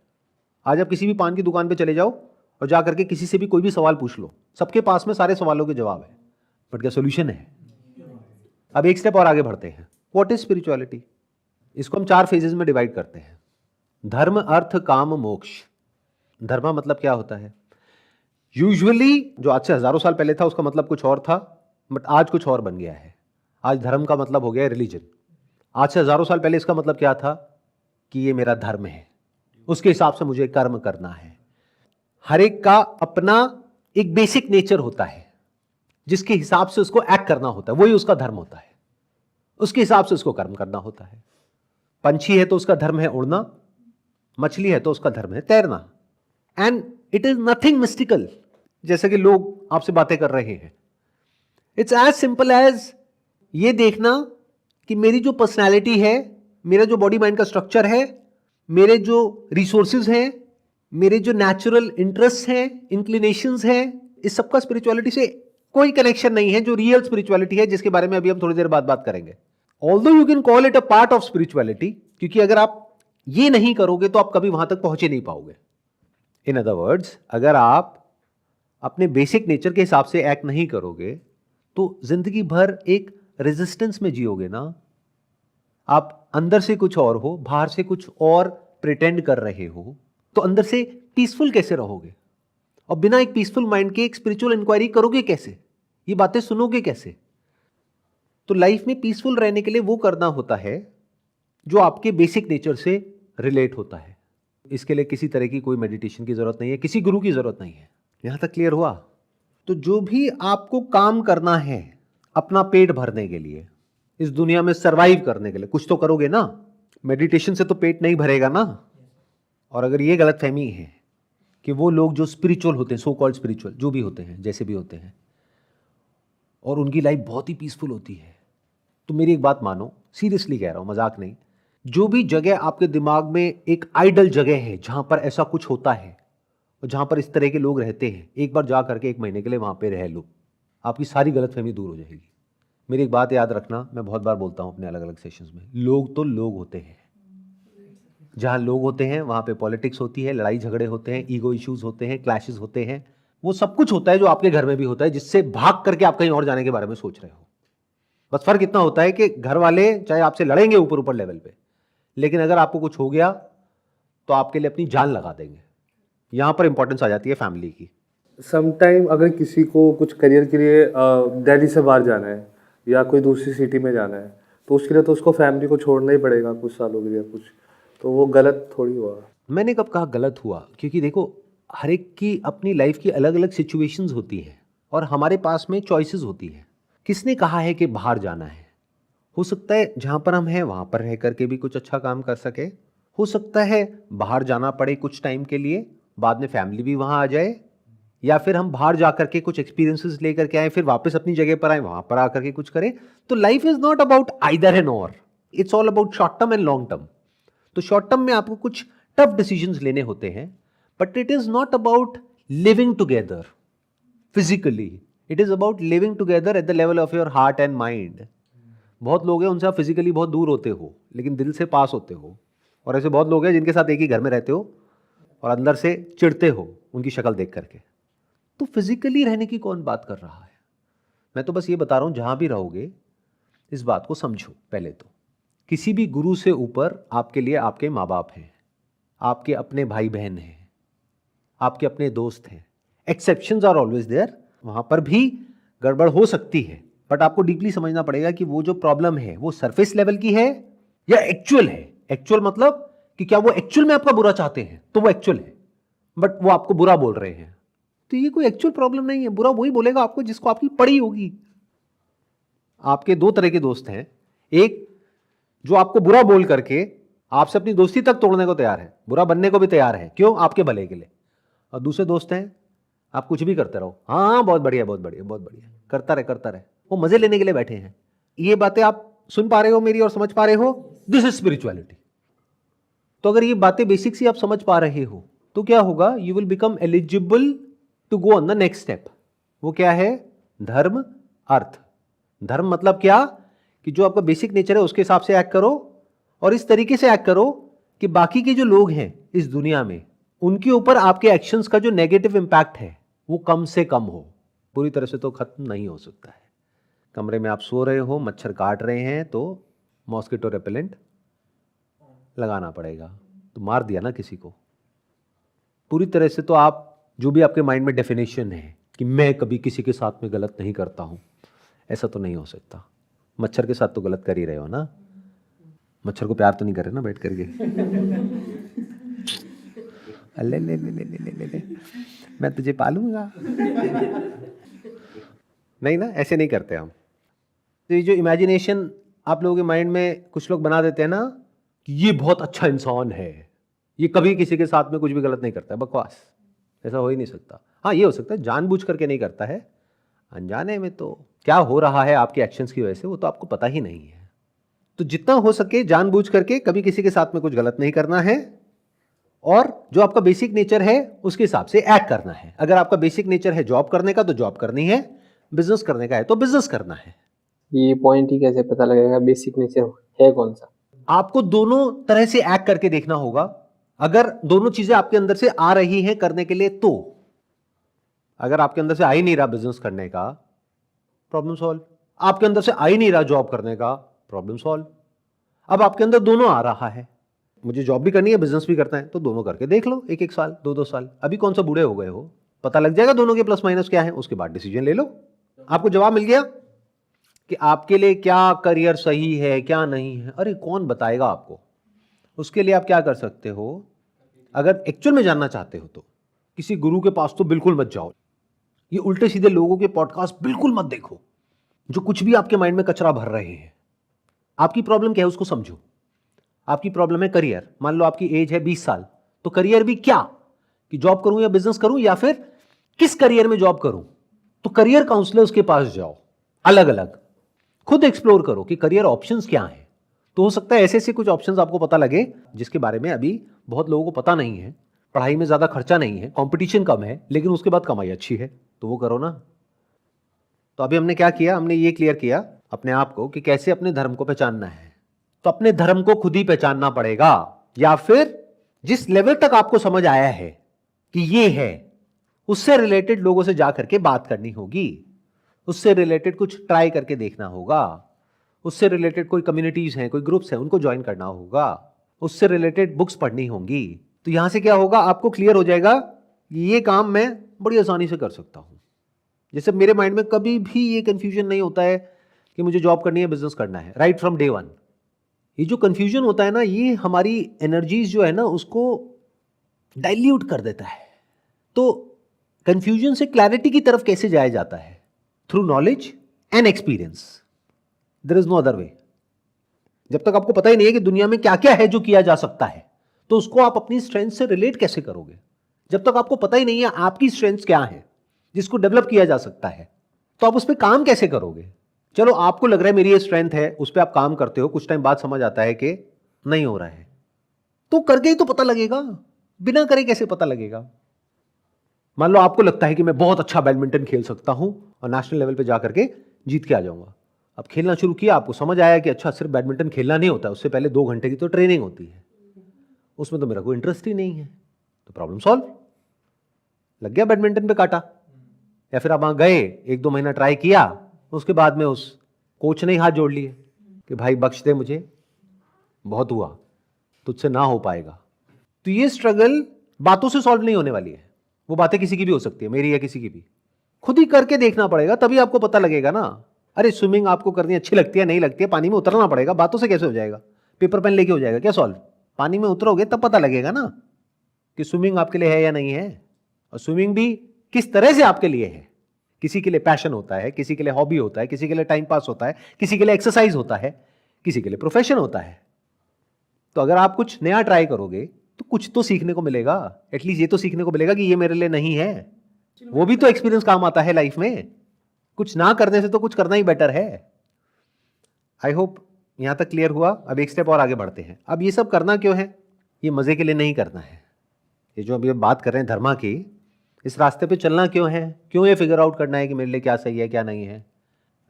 आज आप किसी भी पान की दुकान पे चले जाओ और जा करके किसी से भी कोई भी सवाल पूछ लो, सबके पास में सारे सवालों के जवाब है, बट क्या सॉल्यूशन है? अब एक स्टेप और आगे बढ़ते हैं। What is spirituality? इसको हम 4 फेजेस में डिवाइड करते हैं। धर्म, अर्थ, काम, मोक्ष। धर्म मतलब क्या होता है? यूजुअली जो आज से हजारों साल पहले था उसका मतलब कुछ और था, बट आज कुछ और बन गया है। आज धर्म का मतलब हो गया रिलीजन। आज से हजारों साल पहले इसका मतलब क्या था कि ये मेरा धर्म है, उसके हिसाब से मुझे कर्म करना है। हर एक का अपना एक बेसिक नेचर होता है जिसके हिसाब से उसको एक्ट करना होता है, वही उसका धर्म होता है। उसके हिसाब से उसको कर्म करना होता है। पंछी है तो उसका धर्म है उड़ना, मछली है तो उसका धर्म है तैरना। And it is nothing mystical, जैसे कि लोग आपसे बातें कर रहे हैं। इट्स एज सिंपल एज ये देखना कि मेरी जो पर्सनैलिटी है, मेरा जो बॉडी माइंड का स्ट्रक्चर है, मेरे जो रिसोर्सेज हैं, मेरे जो नेचुरल इंटरेस्ट हैं, इंक्लिनेशंस हैं, इस सबका स्पिरिचुअलिटी से कोई कनेक्शन नहीं है। जो रियल स्पिरिचुअलिटी है, जिसके बारे में अभी हम थोड़ी देर बाद बात करेंगे। Although you can call it a part of spirituality, क्योंकि अगर आप ये नहीं करोगे तो आप कभी वहां तक पहुंचे नहीं पाओगे। इन अदर वर्ड्स, अगर आप अपने बेसिक नेचर के हिसाब से एक्ट नहीं करोगे तो जिंदगी भर एक रेजिस्टेंस में जियोगे ना। आप अंदर से कुछ और हो, बाहर से कुछ और प्रिटेंड कर रहे हो, तो अंदर से पीसफुल कैसे रहोगे? और बिना एक पीसफुल माइंड के एक स्पिरिचुअल इंक्वायरी करोगे कैसे? ये बातें सुनोगे कैसे? तो लाइफ में पीसफुल रहने के लिए वो करना होता है जो आपके बेसिक नेचर से रिलेट होता है। इसके लिए किसी तरह की कोई मेडिटेशन की जरूरत नहीं है, किसी गुरु की जरूरत नहीं है। यहां तक क्लियर हुआ? तो जो भी आपको काम करना है अपना पेट भरने के लिए, इस दुनिया में सरवाइव करने के लिए, कुछ तो करोगे ना। मेडिटेशन से तो पेट नहीं भरेगा ना। और अगर ये गलतफहमी है कि वो लोग जो स्पिरिचुअल होते हैं, सो कॉल्ड स्पिरिचुअल, जो भी होते हैं, जैसे भी होते हैं, और उनकी लाइफ बहुत ही पीसफुल होती है, तो मेरी एक बात मानो, सीरियसली कह रहा हूं, मजाक नहीं। जो भी जगह आपके दिमाग में एक आइडल जगह है जहां पर ऐसा कुछ होता है और जहां पर इस तरह के लोग रहते हैं, एक बार जा करके 1 महीने के लिए वहां पे रह लो, आपकी सारी गलतफहमी दूर हो जाएगी। मेरी एक बात याद रखना, मैं बहुत बार बोलता हूं अपने अलग अलग सेशंस में, लोग तो लोग होते हैं। जहां लोग होते हैं वहां पे पॉलिटिक्स होती है, लड़ाई झगड़े होते हैं, ईगो इश्यूज होते हैं, क्लैशेस होते हैं, वो सब कुछ होता है जो आपके घर में भी होता है, जिससे भाग करके आप कहीं और जाने के बारे में सोच रहे हो। बस फर्क इतना होता है कि घर वाले चाहे आपसे लड़ेंगे ऊपर ऊपर लेवल पे, लेकिन अगर आपको कुछ हो गया तो आपके लिए अपनी जान लगा देंगे। यहां पर इंपॉर्टेंस आ जाती है फैमिली की। समटाइम अगर किसी को कुछ करियर के लिए दिल्ली से बाहर जाना है या कोई दूसरी सिटी में जाना है, तो उसके लिए तो उसको फैमिली को छोड़ना ही पड़ेगा कुछ सालों के लिए कुछ, तो वो गलत थोड़ी हुआ। मैंने कब कहा गलत हुआ? क्योंकि देखो, हर एक की अपनी लाइफ की अलग अलग सिचुएशंस होती हैं और हमारे पास में चॉइसेस होती हैं। किसने कहा है कि बाहर जाना है? हो सकता है जहां पर हम हैं वहां पर रह करके भी कुछ अच्छा काम कर सके, हो सकता है बाहर जाना पड़े कुछ टाइम के लिए, बाद में फैमिली भी वहां आ जाए, या फिर हम बाहर जाकर के कुछ एक्सपीरियंसेस लेकर के आए, फिर वापस अपनी जगह पर आए, वहां पर आकर के कुछ करें। तो life is not about either and और, it's all about short term and long term. तो शॉर्ट टर्म में आपको कुछ टफ डिसीजंस लेने होते हैं, but it is not about living together physically, it is about living together at the level of your heart and mind. बहुत लोग हैं उनसे आप फिजिकली बहुत दूर होते हो लेकिन दिल से पास होते हो, और ऐसे बहुत लोग हैं जिनके साथ एक ही घर में रहते हो और अंदर से चिढ़ते हो उनकी शक्ल देख करके। तो फिजिकली रहने की कौन बात कर रहा है? मैं तो बस ये बता रहा हूं, जहां भी रहोगे इस बात को समझो। पहले तो किसी भी गुरु से ऊपर आपके लिए आपके माँ बाप हैं, आपके अपने भाई बहन हैं, आपके अपने दोस्त हैं। एक्सेप्शंस आर ऑलवेज देयर, वहां पर भी गड़बड़ हो सकती है, बट आपको डीपली समझना पड़ेगा कि वो जो प्रॉब्लम है वो सरफेस लेवल की है या एक्चुअल है। एक्चुअल मतलब कि क्या वो एक्चुअल में आपका बुरा चाहते हैं, तो वो एक्चुअल है, बट वो आपको बुरा बोल रहे हैं, तो ये कोई एक्चुअल प्रॉब्लम नहीं है। बुरा वही बोलेगा आपको जिसको आपकी पड़ी होगी। आपके 2 तरह के दोस्त हैं, एक जो आपको बुरा बोल करके आपसे अपनी दोस्ती तक तोड़ने को तैयार है, बुरा बनने को भी तैयार है, क्यों? आपके भले के लिए। और दूसरे दोस्त हैं, आप कुछ भी करते रहो, हाँ बहुत बढ़िया बहुत बढ़िया बहुत बढ़िया, करता रहे, वो मजे लेने के लिए बैठे हैं, ये बातें आप सुन पा रहे हो मेरी और समझ पा रहे हो? This is spirituality. तो अगर ये बातें बेसिक सी आप समझ पा रहे हो तो क्या होगा? You will become eligible to go on the next step. वो क्या है? धर्म अर्थ। धर्म मतलब क्या? कि जो आपका बेसिक नेचर है उसके हिसाब से एक्ट करो, और इस तरीके से एक्ट करो कि बाकी के जो लोग हैं इस दुनिया में उनके ऊपर आपके एक्शंस का जो नेगेटिव इंपैक्ट है वो कम से कम हो। पूरी तरह से तो खत्म नहीं हो सकता है। कमरे में आप सो रहे हो, मच्छर काट रहे हैं तो मॉस्किटो रेपेलेंट लगाना पड़ेगा। तो मार दिया ना किसी को। पूरी तरह से तो आप जो भी आपके माइंड में डेफिनेशन है कि मैं कभी किसी के साथ में गलत नहीं करता हूं, ऐसा तो नहीं हो सकता। मच्छर के साथ तो गलत कर ही रहे हो ना। मच्छर को प्यार तो नहीं कर रहे ना बैठ करके? अले ले ले ले ले ले ले ले, मैं तुझे पालूंगा। नहीं ना, ऐसे नहीं करते हम। तो ये जो इमेजिनेशन आप लोगों के माइंड में कुछ लोग बना देते हैं ना कि ये बहुत अच्छा इंसान है, ये कभी किसी के साथ में कुछ भी गलत नहीं करता है, बकवास। ऐसा हो ही नहीं सकता। हाँ, ये हो सकता है जानबूझ करके नहीं करता है, अनजाने में तो क्या हो रहा है आपके एक्शंस की वजह से वो तो आपको पता ही नहीं है। तो जितना हो सके जानबूझ करके कभी किसी के साथ में कुछ गलत नहीं करना है, और जो आपका बेसिक नेचर है उसके हिसाब से एक्ट करना है। अगर आपका बेसिक नेचर है जॉब करने का तो जॉब करनी है, बिजनेस करने का है तो बिजनेस करना है। ये पॉइंट ही कैसे पता लगेगा बेसिक नेचर है कौन सा? आपको दोनों तरह से एक्ट करके देखना होगा। अगर दोनों चीजें आपके अंदर से आ रही हैं करने के लिए तो, अगर आपके अंदर से आ ही नहीं रहा बिजनेस करने का, प्रॉब्लम सॉल्व। आपके अंदर से आ ही नहीं रहा जॉब करने का, प्रॉब्लम सॉल्व। अब आपके अंदर दोनों आ रहा है, मुझे जॉब भी करनी है बिजनेस भी करना है, तो दोनों करके देख लो, एक एक साल, दो दो साल। अभी कौन सा बूढ़े हो गए हो, पता लग जाएगा दोनों के प्लस माइनस क्या है, उसके बाद डिसीजन ले लो। आपको जवाब मिल गया कि आपके लिए क्या करियर सही है क्या नहीं है। अरे कौन बताएगा आपको? उसके लिए आप क्या कर सकते हो, अगर एक्चुअल में जानना चाहते हो तो किसी गुरु के पास तो बिल्कुल मत जाओ। ये उल्टे सीधे लोगों के पॉडकास्ट बिल्कुल मत देखो जो कुछ भी आपके माइंड में कचरा भर रहे हैं। आपकी प्रॉब्लम क्या है उसको समझो। आपकी प्रॉब्लम है करियर। मान लो आपकी एज है 20 साल, तो करियर भी क्या कि जॉब करूं या बिजनेस करूं, या फिर किस करियर में जॉब करूं। तो करियर काउंसलर्स के पास जाओ, अलग अलग खुद एक्सप्लोर करो कि करियर ऑप्शंस क्या हैं। तो हो सकता है ऐसे ऐसे कुछ ऑप्शंस आपको पता लगे जिसके बारे में अभी बहुत लोगों को पता नहीं है। पढ़ाई में ज्यादा खर्चा नहीं है, कंपटीशन कम है, लेकिन उसके बाद कमाई अच्छी है, तो वो करो ना। तो अभी हमने क्या किया, हमने ये क्लियर किया अपने आप को कि कैसे अपने धर्म को पहचानना है। तो अपने धर्म को खुद ही पहचानना पड़ेगा, या फिर जिस लेवल तक आपको समझ आया है कि ये है, उससे रिलेटेड लोगों से जाकर के बात करनी होगी, उससे रिलेटेड कुछ ट्राई करके देखना होगा, उससे रिलेटेड कोई कम्युनिटीज हैं, कोई ग्रुप्स हैं, उनको ज्वाइन करना होगा, उससे रिलेटेड बुक्स पढ़नी होंगी। तो यहां से क्या होगा, आपको क्लियर हो जाएगा कि ये काम मैं बड़ी आसानी से कर सकता हूं। जैसे मेरे माइंड में कभी भी ये कंफ्यूजन नहीं होता है कि मुझे जॉब करनी है, बिजनेस करना है, राइट फ्रॉम डे वन। ये जो कंफ्यूजन होता है ना, ये हमारी एनर्जीज जो है ना उसको डाइल्यूट कर देता है। तो कंफ्यूजन से क्लैरिटी की तरफ कैसे जाया जाता है? Through knowledge and experience, there is no other way. जब तक आपको पता ही नहीं है कि दुनिया में क्या क्या है जो किया जा सकता है, तो उसको आप अपनी स्ट्रेंथ से रिलेट कैसे करोगे? जब तक आपको पता ही नहीं है आपकी स्ट्रेंथ क्या है जिसको डेवलप किया जा सकता है, तो आप उस पर काम कैसे करोगे? चलो आपको लग रहा है मेरी ये स्ट्रेंथ है, उस पर आप काम करते हो, कुछ टाइम बाद समझ आता है कि नहीं हो रहा है, तो करके ही तो पता लगेगा, बिना करे कैसे पता लगेगा? मान लो आपको लगता है कि मैं बहुत अच्छा बैडमिंटन खेल सकता हूं और नेशनल लेवल पे जाकर के जीत के आ जाऊंगा। अब खेलना शुरू किया, आपको समझ आया कि अच्छा सिर्फ बैडमिंटन खेलना नहीं होता, उससे पहले 2 घंटे की तो ट्रेनिंग होती है, उसमें तो मेरा कोई इंटरेस्ट ही नहीं है। तो प्रॉब्लम सॉल्व, लग गया बैडमिंटन पे काटा। या फिर आप वहां गए, 1-2 महीना ट्राई किया, उसके बाद में उस कोच ने ही हाथ जोड़ लिए कि भाई बख्श दे मुझे, बहुत हुआ, तुझसे ना हो पाएगा। तो ये स्ट्रगल बातों से सॉल्व नहीं होने वाली है। वो बातें किसी की भी हो सकती है, मेरी या किसी की भी। खुद ही करके देखना पड़ेगा, तभी आपको पता लगेगा ना। अरे स्विमिंग आपको करनी अच्छी लगती है, नहीं लगती है, पानी में उतरना पड़ेगा, बातों से कैसे हो जाएगा? पेपर पेन लेके हो जाएगा क्या सॉल्व? पानी में उतरोगे तब पता लगेगा ना कि स्विमिंग आपके लिए है या नहीं है, और स्विमिंग भी किस तरह से आपके लिए है। किसी के लिए पैशन होता है, किसी के लिए हॉबी होता है, किसी के लिए टाइम पास होता है, किसी के लिए एक्सरसाइज होता है, किसी के लिए प्रोफेशन होता है। तो अगर आप कुछ नया ट्राई करोगे तो कुछ तो सीखने को मिलेगा, एटलीस्ट ये तो सीखने को मिलेगा कि ये मेरे लिए नहीं है। वो भी तो एक्सपीरियंस काम आता है लाइफ में। कुछ ना करने से तो कुछ करना ही बेटर है। आई होप यहाँ तक क्लियर हुआ। अब एक स्टेप और आगे बढ़ते हैं। अब ये सब करना क्यों है? ये मज़े के लिए नहीं करना है। ये जो अभी हम बात कर रहे हैं धर्मा की, इस रास्ते पे चलना क्यों है? क्यों ये फिगर आउट करना है कि मेरे लिए क्या सही है क्या नहीं है?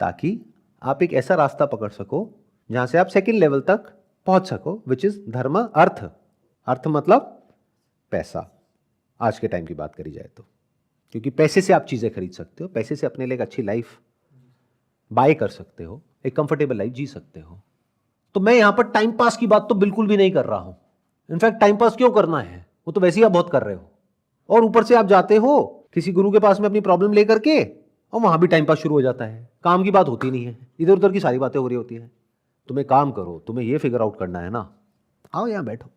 ताकि आप एक ऐसा रास्ता पकड़ सको जहाँ से आप सेकंड लेवल तक पहुँच सको, विच इज़ धर्म अर्थ। अर्थ मतलब पैसा, आज के टाइम की बात करी जाए तो, क्योंकि पैसे से आप चीज़ें खरीद सकते हो, पैसे से अपने लिए एक अच्छी लाइफ बाय कर सकते हो, एक कंफर्टेबल लाइफ जी सकते हो। तो मैं यहाँ पर टाइम पास की बात तो बिल्कुल भी नहीं कर रहा हूँ। इनफैक्ट टाइम पास क्यों करना है, वो तो वैसे ही आप बहुत कर रहे हो, और ऊपर से आप जाते हो किसी गुरु के पास में अपनी प्रॉब्लम लेकर के, और वहाँ भी टाइम पास शुरू हो जाता है। काम की बात होती नहीं है, इधर उधर की सारी बातें हो रही होती हैं। तुम्हें काम करो, तुम्हें ये फिगर आउट करना है ना, आओ यहाँ बैठो,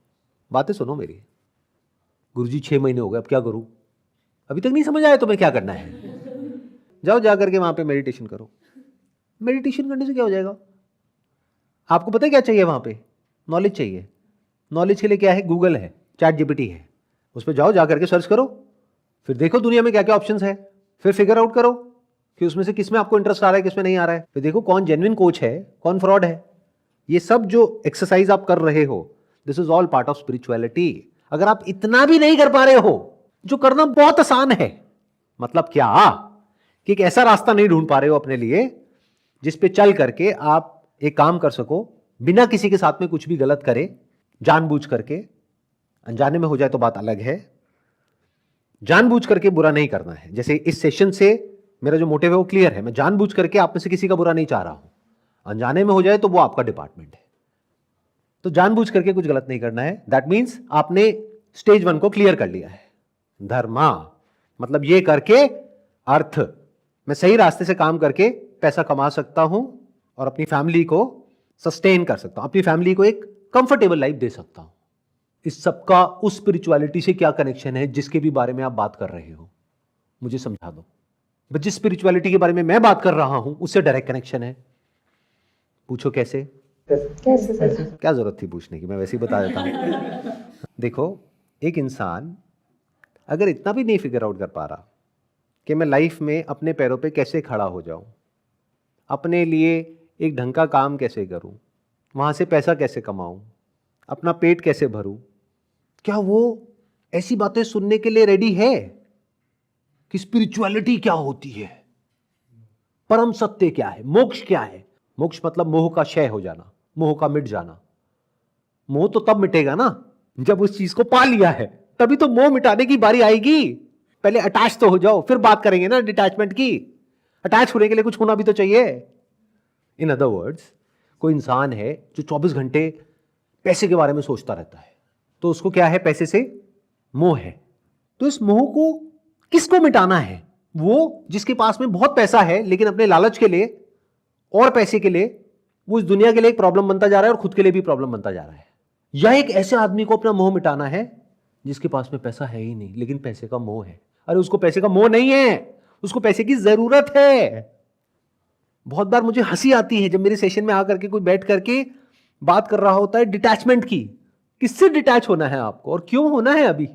बातें सुनो मेरी। गुरुजी 6 महीने हो गए, अब क्या करूँ? अभी तक नहीं समझ आया तुम्हें क्या करना है? जाओ जा करके वहाँ पे मेडिटेशन करो। मेडिटेशन करने से क्या हो जाएगा? आपको पता है क्या चाहिए वहाँ पे? नॉलेज चाहिए। नॉलेज के लिए क्या है? गूगल है, चैट जीपीटी है, उस पर जाओ, जा करके सर्च करो, फिर देखो दुनिया में क्या क्या ऑप्शंस है, फिर फिगर आउट करो कि उसमें से किस में आपको इंटरेस्ट आ रहा है, किस में नहीं आ रहा है। फिर देखो कौन जेन्युइन कोच है, कौन फ्रॉड है। ये सब जो एक्सरसाइज आप कर रहे हो, this is all part of spirituality. अगर आप इतना भी नहीं कर पा रहे हो, जो करना बहुत आसान है, मतलब क्या कि एक ऐसा रास्ता नहीं ढूंढ पा रहे हो अपने लिए जिस पे चल करके आप एक काम कर सको बिना किसी के साथ में कुछ भी गलत करे, जानबूझ करके। अनजाने में हो जाए तो बात अलग है, जानबूझ करके बुरा नहीं करना है। जैसे इस सेशन से मेरा जो मोटिव है वो क्लियर है, मैं जानबूझ करके आप में से किसी का बुरा नहीं चाह रहा हूं। अनजाने में हो जाए तो वो आपका डिपार्टमेंट है। तो जानबूझ करके कुछ गलत नहीं करना है। दैट मीन्स आपने स्टेज 1 को क्लियर कर लिया है। धर्मा मतलब ये करके अर्थ, मैं सही रास्ते से काम करके पैसा कमा सकता हूं और अपनी फैमिली को सस्टेन कर सकता हूं, अपनी फैमिली को एक कंफर्टेबल लाइफ दे सकता हूं। इस सबका उस स्पिरिचुअलिटी से क्या कनेक्शन है जिसके भी बारे में आप बात कर रहे हो? मुझे समझा दो। बस जिस स्पिरिचुअलिटी के बारे में मैं बात कर रहा हूं उससे डायरेक्ट कनेक्शन है। पूछो कैसे? कैसे सर? क्या जरूरत थी पूछने की, मैं वैसे ही बता देता हूं। देखो, एक इंसान अगर इतना भी नहीं फिगर आउट कर पा रहा कि मैं लाइफ में अपने पैरों पे कैसे खड़ा हो जाऊं, अपने लिए एक ढंग का काम कैसे करूं, वहां से पैसा कैसे कमाऊं, अपना पेट कैसे भरूं, क्या वो ऐसी बातें सुनने के लिए रेडी है कि स्पिरिचुअलिटी क्या होती है, परम सत्य क्या है, मोक्ष क्या है? मोक्ष मतलब मोह का क्षय हो जाना, मोह का मिट जाना। मोह तो तब मिटेगा ना जब उस चीज को पा लिया है, तभी तो मोह मिटाने की बारी आएगी। पहले अटैच तो हो जाओ, फिर बात करेंगे ना डिटैचमेंट की। अटैच होने के लिए कुछ होना भी तो चाहिए। इन अदर वर्ड्स, कोई इंसान है जो 24 घंटे पैसे के बारे में सोचता रहता है, तो उसको क्या है? पैसे से मोह है। तो इस मोह को किसको मिटाना है? वो जिसके पास में बहुत पैसा है लेकिन अपने लालच के लिए और पैसे के लिए वो इस दुनिया के लिए एक प्रॉब्लम बनता जा रहा है और खुद के लिए भी प्रॉब्लम बनता जा रहा है। या एक ऐसे आदमी को अपना मोह मिटाना है जिसके पास में पैसा है ही नहीं लेकिन पैसे का मोह है। अरे उसको पैसे का मोह नहीं है, उसको पैसे की जरूरत है। बहुत बार मुझे हंसी आती है जब मेरे सेशन में आकर के कोई बैठ करके बात कर रहा होता है डिटैचमेंट की। किससे डिटैच होना है आपको और क्यों होना है? अभी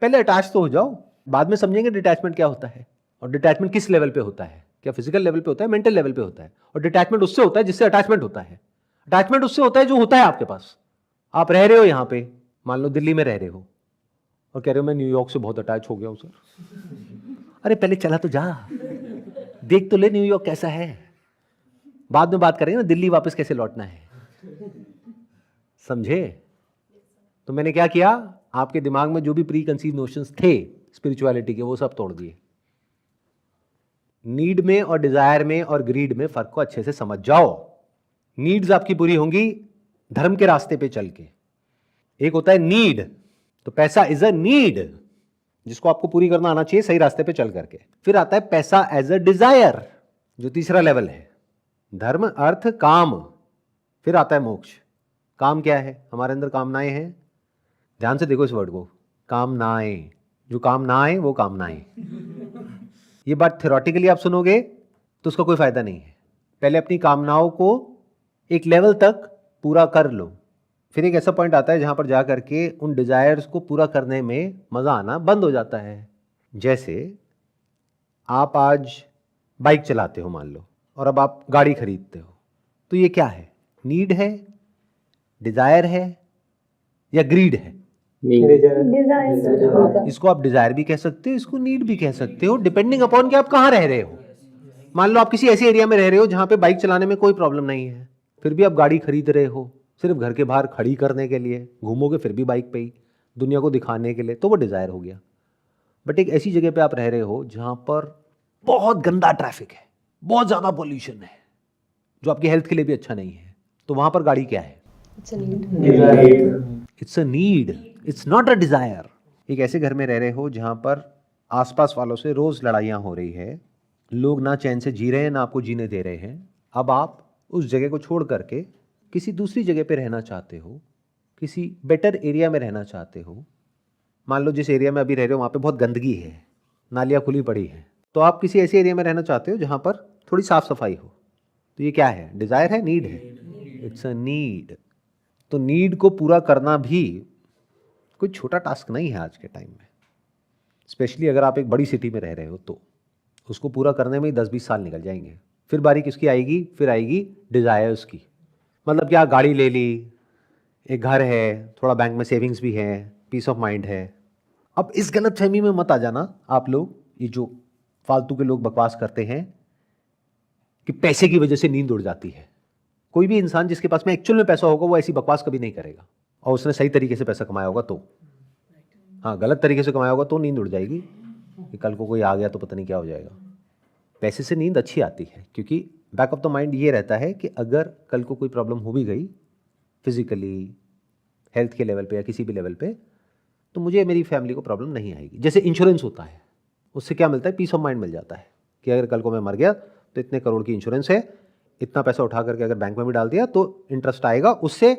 पहले अटैच तो हो जाओ, बाद में समझेंगे डिटैचमेंट क्या होता है और डिटैचमेंट किस लेवल पे होता है। क्या फिजिकल लेवल पे होता है, मेंटल लेवल पे होता है? और डिटैचमेंट उससे होता है जिससे अटैचमेंट होता है। अटैचमेंट उससे होता है जो होता है आपके पास। आप रह रहे हो यहाँ पे, मान लो दिल्ली में रह रहे हो और कह रहे हो मैं न्यूयॉर्क से बहुत अटैच हो गया हूं सर। अरे पहले चला तो जा, देख तो ले न्यूयॉर्क कैसा है, बाद में बात करेंगे ना दिल्ली वापस कैसे लौटना है। समझे? तो मैंने क्या किया, आपके दिमाग में जो भी प्री कंसीव नोशंस थे स्पिरिचुअलिटी के वो सब तोड़ दिए। नीड में और डिजायर में और ग्रीड में फर्क को अच्छे से समझ जाओ। नीड्स आपकी पूरी होंगी धर्म के रास्ते पे चल के। एक होता है नीड, तो पैसा इज अ नीड जिसको आपको पूरी करना आना चाहिए सही रास्ते पे चल करके। फिर आता है पैसा एज अ डिजायर, जो तीसरा लेवल है। धर्म, अर्थ, काम, फिर आता है मोक्ष। काम क्या है? हमारे अंदर कामनाएं हैं। ध्यान से देखो इस वर्ड को, कामनाएं। जो काम ना आए वो कामनाएं। ये बात थ्योरेटिकली आप सुनोगे तो उसका कोई फायदा नहीं है। पहले अपनी कामनाओं को एक लेवल तक पूरा कर लो, फिर एक ऐसा पॉइंट आता है जहां पर जा करके उन डिजायर्स को पूरा करने में मजा आना बंद हो जाता है। जैसे आप आज बाइक चलाते हो मान लो, और अब आप गाड़ी खरीदते हो, तो ये क्या है? नीड है, डिजायर है या ग्रीड है? इसको आप डिजायर भी कह सकते हो, इसको नीड भी कह सकते हो, डिपेंडिंग अपॉन कि आप कहाँ रह रहे हो। मान लो आप किसी ऐसे एरिया में रह रहे हो जहां पे बाइक चलाने में कोई प्रॉब्लम नहीं है, फिर भी आप गाड़ी खरीद रहे हो सिर्फ घर के बाहर खड़ी करने के लिए, घूमोगे फिर भी बाइक पे ही, दुनिया को दिखाने के लिए, तो वो डिजायर हो गया। बट एक ऐसी जगह पे आप रह रहे हो जहां पर बहुत गंदा ट्रैफिक है, बहुत ज्यादा पोल्यूशन है, जो आपकी हेल्थ के लिए भी अच्छा नहीं है, तो वहां पर गाड़ी क्या है? It's a need. It's a need, it's not a desire. एक ऐसे घर में रह रहे हो जहां पर आसपास वालों से रोज लड़ाइयां हो रही है, लोग ना चैन से जी रहे हैं ना आपको जीने दे रहे हैं। अब आप उस जगह को छोड़ करके किसी दूसरी जगह पे रहना चाहते हो, किसी बेटर एरिया में रहना चाहते हो। मान लो जिस एरिया में अभी रह रहे हो वहाँ पे बहुत गंदगी है, नालियाँ खुली पड़ी हैं, तो आप किसी ऐसे एरिया में रहना चाहते हो जहाँ पर थोड़ी साफ सफाई हो। तो ये क्या है? डिजायर है, नीड है? It's a need. तो नीड को पूरा करना भी कोई छोटा टास्क नहीं है आज के टाइम में, स्पेशली अगर आप एक बड़ी सिटी में रह रहे हो तो उसको पूरा करने में ही 10-20 साल निकल जाएंगे। फिर बारी किसकी आएगी? फिर आएगी डिजायर्स की। मतलब क्या, गाड़ी ले ली, एक घर है, थोड़ा बैंक में सेविंग्स भी है, पीस ऑफ माइंड है। अब इस गलत फहमी में मत आ जाना आप लोग, ये जो फालतू के लोग बकवास करते हैं कि पैसे की वजह से नींद उड़ जाती है। कोई भी इंसान जिसके पास में एक्चुअल में पैसा होगा वो ऐसी बकवास कभी नहीं करेगा, और उसने सही तरीके से पैसा कमाया होगा तो। हाँ, गलत तरीके से कमाया होगा तो नींद उड़ जाएगी कि कल को कोई आ गया तो पता नहीं क्या हो जाएगा। पैसे से नींद अच्छी आती है क्योंकि बैक ऑफ द माइंड ये रहता है कि अगर कल को कोई प्रॉब्लम हो भी गई फिजिकली, हेल्थ के लेवल पे या किसी भी लेवल पे, तो मुझे मेरी फैमिली को प्रॉब्लम नहीं आएगी। जैसे इंश्योरेंस होता है, उससे क्या मिलता है? पीस ऑफ माइंड मिल जाता है कि अगर कल को मैं मर गया तो इतने करोड़ की इंश्योरेंस है, इतना पैसा उठा करके अगर बैंक में भी डाल दिया तो इंटरेस्ट आएगा, उससे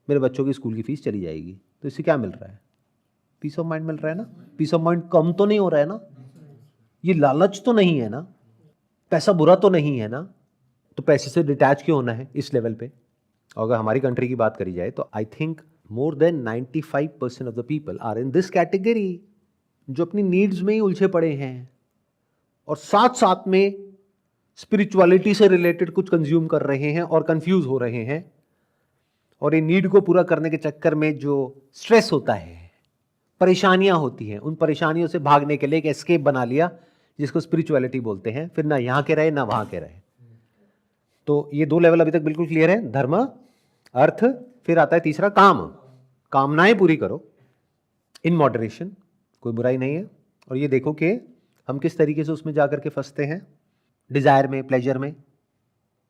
मेरे बच्चों की स्कूल की फीस चली जाएगी। तो इससे क्या मिल रहा है? पीस ऑफ माइंड मिल रहा है ना। पीस ऑफ माइंड कम तो नहीं हो रहा है ना, ये लालच तो नहीं है ना, पैसा बुरा तो नहीं है ना। तो पैसे से डिटैच क्यों होना है इस लेवल पे? और अगर हमारी कंट्री की बात करी जाए तो I think more than 95% of the people are in this category, जो अपनी नीड्स में ही उलझे पड़े हैं और साथ साथ में स्पिरिचुअलिटी से रिलेटेड कुछ कंज्यूम कर रहे हैं और कंफ्यूज हो रहे हैं। और ये नीड को पूरा करने के चक्कर में जो स्ट्रेस होता है, परेशानियां होती हैं, उन परेशानियों से भागने के लिए एक एस्केप बना लिया जिसको स्पिरिचुअलिटी बोलते हैं। फिर ना यहाँ के रहे ना वहां के रहे। तो ये 2 लेवल अभी तक बिल्कुल क्लियर है, धर्म, अर्थ, फिर आता है तीसरा काम। कामनाएं पूरी करो इन मॉडरेशन, कोई बुराई नहीं है। और ये देखो कि हम किस तरीके से उसमें जाकर के फंसते हैं, डिजायर में, प्लेजर में।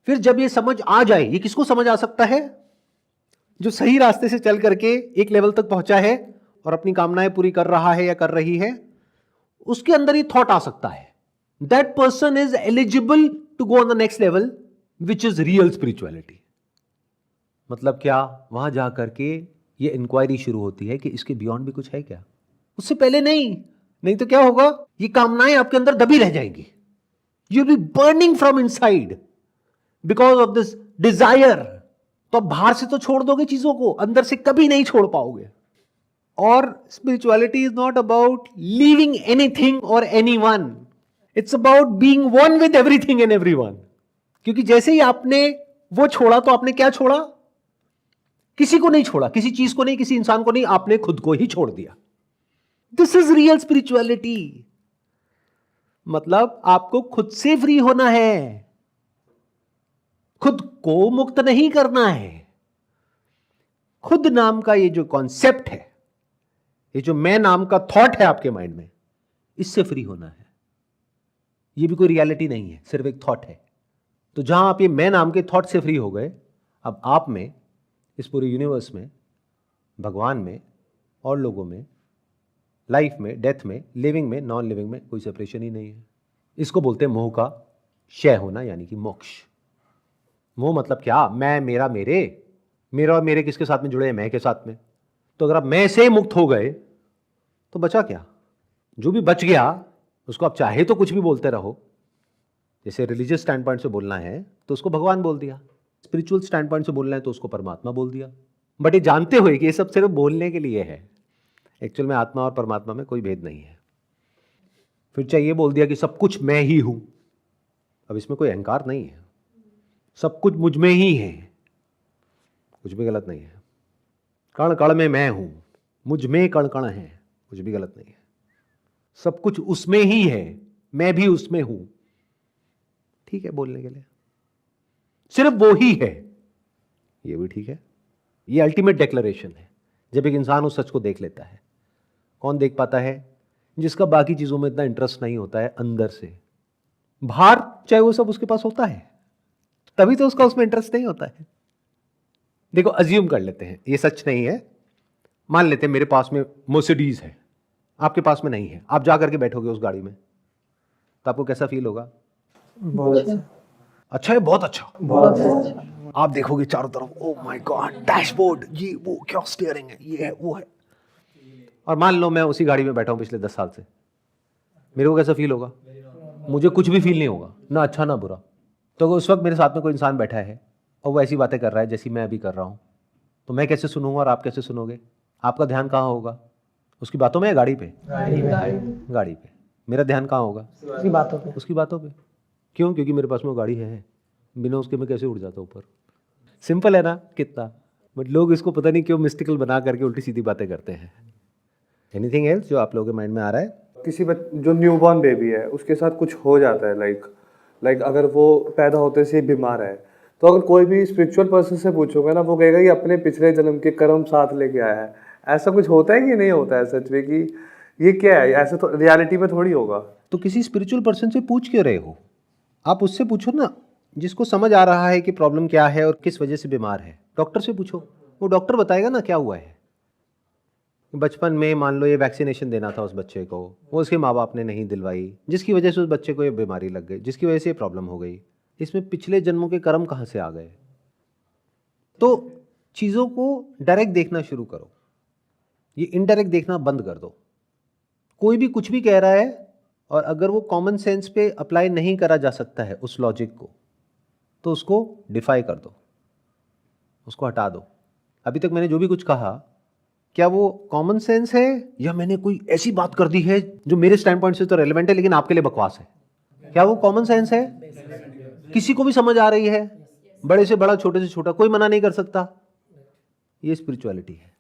फिर जब ये समझ आ जाए, ये किसको समझ आ सकता है? जो सही रास्ते से चल करके एक लेवल तक पहुंचा है और अपनी कामनाएं पूरी कर रहा है या कर रही है, उसके अंदर ये थॉट आ सकता है, that person is eligible to go on the next level which is real spirituality. मतलब क्या? वहां जाकर के ये इंक्वायरी शुरू होती है कि इसके बियॉन्ड भी कुछ है क्या? उससे पहले नहीं तो क्या होगा? ये कामनाएं आपके अंदर दबी रह जाएंगी। You will be burning from inside because of this desire. तो आप बाहर से तो छोड़ दोगे चीजों को, अंदर से कभी नहीं छोड़ पाओगे। और spirituality is not about leaving anything और anyone, it's about being one with everything and everyone. क्योंकि जैसे ही आपने वो छोड़ा तो आपने क्या छोड़ा? किसी को नहीं छोड़ा, किसी चीज को नहीं, किसी इंसान को नहीं, आपने खुद को ही छोड़ दिया। This is real spirituality. मतलब आपको खुद से फ्री होना है, खुद को मुक्त नहीं करना है। खुद नाम का ये जो कॉन्सेप्ट है, ये जो मैं नाम का थॉट है आपके माइंड में, इससे फ्री होना है। ये भी कोई रियलिटी नहीं है, सिर्फ एक थॉट है। तो जहां आप ये मैं नाम के थॉट से फ्री हो गए, अब आप में, इस पूरे यूनिवर्स में, भगवान में और लोगों में, लाइफ में, डेथ में, लिविंग में, नॉन लिविंग में कोई सेपरेशन ही नहीं है। इसको बोलते हैं मोह का क्षय होना, यानी कि मोक्ष। मोह मतलब क्या? मैं, मेरा, मेरे, मेरा और मेरे किसके साथ में जुड़े हैं? मैं के साथ में। तो अगर आप मैं से मुक्त हो गए तो बचा क्या? जो भी बच गया उसको आप चाहे तो कुछ भी बोलते रहो। जैसे रिलीजियस स्टैंड पॉइंट से बोलना है तो उसको भगवान बोल दिया, स्पिरिचुअल स्टैंड पॉइंट से बोलना है तो उसको परमात्मा बोल दिया। बट ये जानते हुए कि ये सब सिर्फ बोलने के लिए है, एक्चुअल में आत्मा और परमात्मा में कोई भेद नहीं है। फिर चाहिए बोल दिया कि सब कुछ मैं ही हूं। अब इसमें कोई अहंकार नहीं है, सब कुछ मुझ में ही है, कुछ भी गलत नहीं है। कण कण में मैं हूं, मुझ में कण कण है, कुछ भी गलत नहीं है। सब कुछ उसमें ही है, मैं भी उसमें हूं, ठीक है बोलने के लिए। सिर्फ वो ही है, ये भी ठीक है। ये अल्टीमेट डिक्लेरेशन है जब एक इंसान उस सच को देख लेता है। कौन देख पाता है? जिसका बाकी चीजों में इतना इंटरेस्ट नहीं होता है अंदर से। बाहर चाहे वो सब उसके पास होता है, तभी तो उसका उसमें इंटरेस्ट नहीं होता है। देखो, अज्यूम कर लेते हैं, ये सच नहीं है, मान लेते हैं मेरे पास में मर्सिडीज है, आपके पास में नहीं है। आप जा करके बैठोगे उस गाड़ी में तो आपको कैसा फील होगा? बहुत अच्छा। अच्छा है, बहुत अच्छा। बहुत अच्छा। आप देखोगे चारों तरफ, ओ माय गॉड, डैशबोर्ड, ये वो, क्या स्टीयरिंग है, ये है वो है। और मान लो मैं उसी गाड़ी में बैठा हूं पिछले 10 साल से, मेरे को कैसा फील होगा? मुझे कुछ भी फील नहीं होगा, ना अच्छा ना बुरा। तो अगर उस वक्त मेरे साथ में कोई इंसान बैठा है और वो ऐसी बातें कर रहा है जैसी मैं अभी कर रहा हूं, तो मैं कैसे सुनूंगा और आप कैसे सुनोगे? आपका ध्यान कहाँ होगा? उसकी बातों में या गाड़ी पे? गाड़ी पे। मेरा ध्यान कहाँ होगा? उसकी बातों पे। उसकी बातों पे। क्यों? क्योंकि मेरे पास में वो गाड़ी है, बिना उसके मैं कैसे उड़ जाता ऊपर। सिंपल है ना कितना? बट लोग इसको पता नहीं क्यों मिस्टिकल बना करके उल्टी सीधी बातें करते हैं। एनीथिंग एल्स जो आप लोगों के माइंड में आ रहा है? किसी जो न्यूबॉर्न बेबी है उसके साथ कुछ हो जाता है, लाइक अगर वो पैदा होते से ही बीमार है, तो अगर कोई भी स्पिरिचुअल पर्सन से पूछोगे ना, वो कहेगा ये अपने पिछले जन्म के कर्म साथ लेके आया है। ऐसा कुछ होता है कि नहीं होता है सच में? कि ये क्या है? ऐसा तो रियलिटी में थोड़ी होगा। तो किसी स्पिरिचुअल पर्सन से पूछ क्यों रहे हो? आप उससे पूछो ना जिसको समझ आ रहा है कि प्रॉब्लम क्या है और किस वजह से बीमार है। डॉक्टर से पूछो, वो डॉक्टर बताएगा ना क्या हुआ है। बचपन में मान लो ये वैक्सीनेशन देना था उस बच्चे को, वो उसके माँ बाप ने नहीं दिलवाई, जिसकी वजह से उस बच्चे को ये बीमारी लग गई, जिसकी वजह से ये प्रॉब्लम हो गई। इसमें पिछले जन्मों के कर्म कहाँ से आ गए? तो चीज़ों को डायरेक्ट देखना शुरू करो, ये इनडायरेक्ट देखना बंद कर दो। कोई भी कुछ भी कह रहा है और अगर वो कॉमन सेंस पे अप्लाई नहीं करा जा सकता है उस लॉजिक को, तो उसको डिफाई कर दो, उसको हटा दो। अभी तक मैंने जो भी कुछ कहा, क्या वो कॉमन सेंस है या मैंने कोई ऐसी बात कर दी है जो मेरे स्टैंड पॉइंट से तो रेलेवेंट है लेकिन आपके लिए बकवास है? क्या वो कॉमन सेंस है? किसी को भी समझ आ रही है, बड़े से बड़ा, छोटे से छोटा, कोई मना नहीं कर सकता। ये स्पिरिचुअलिटी है।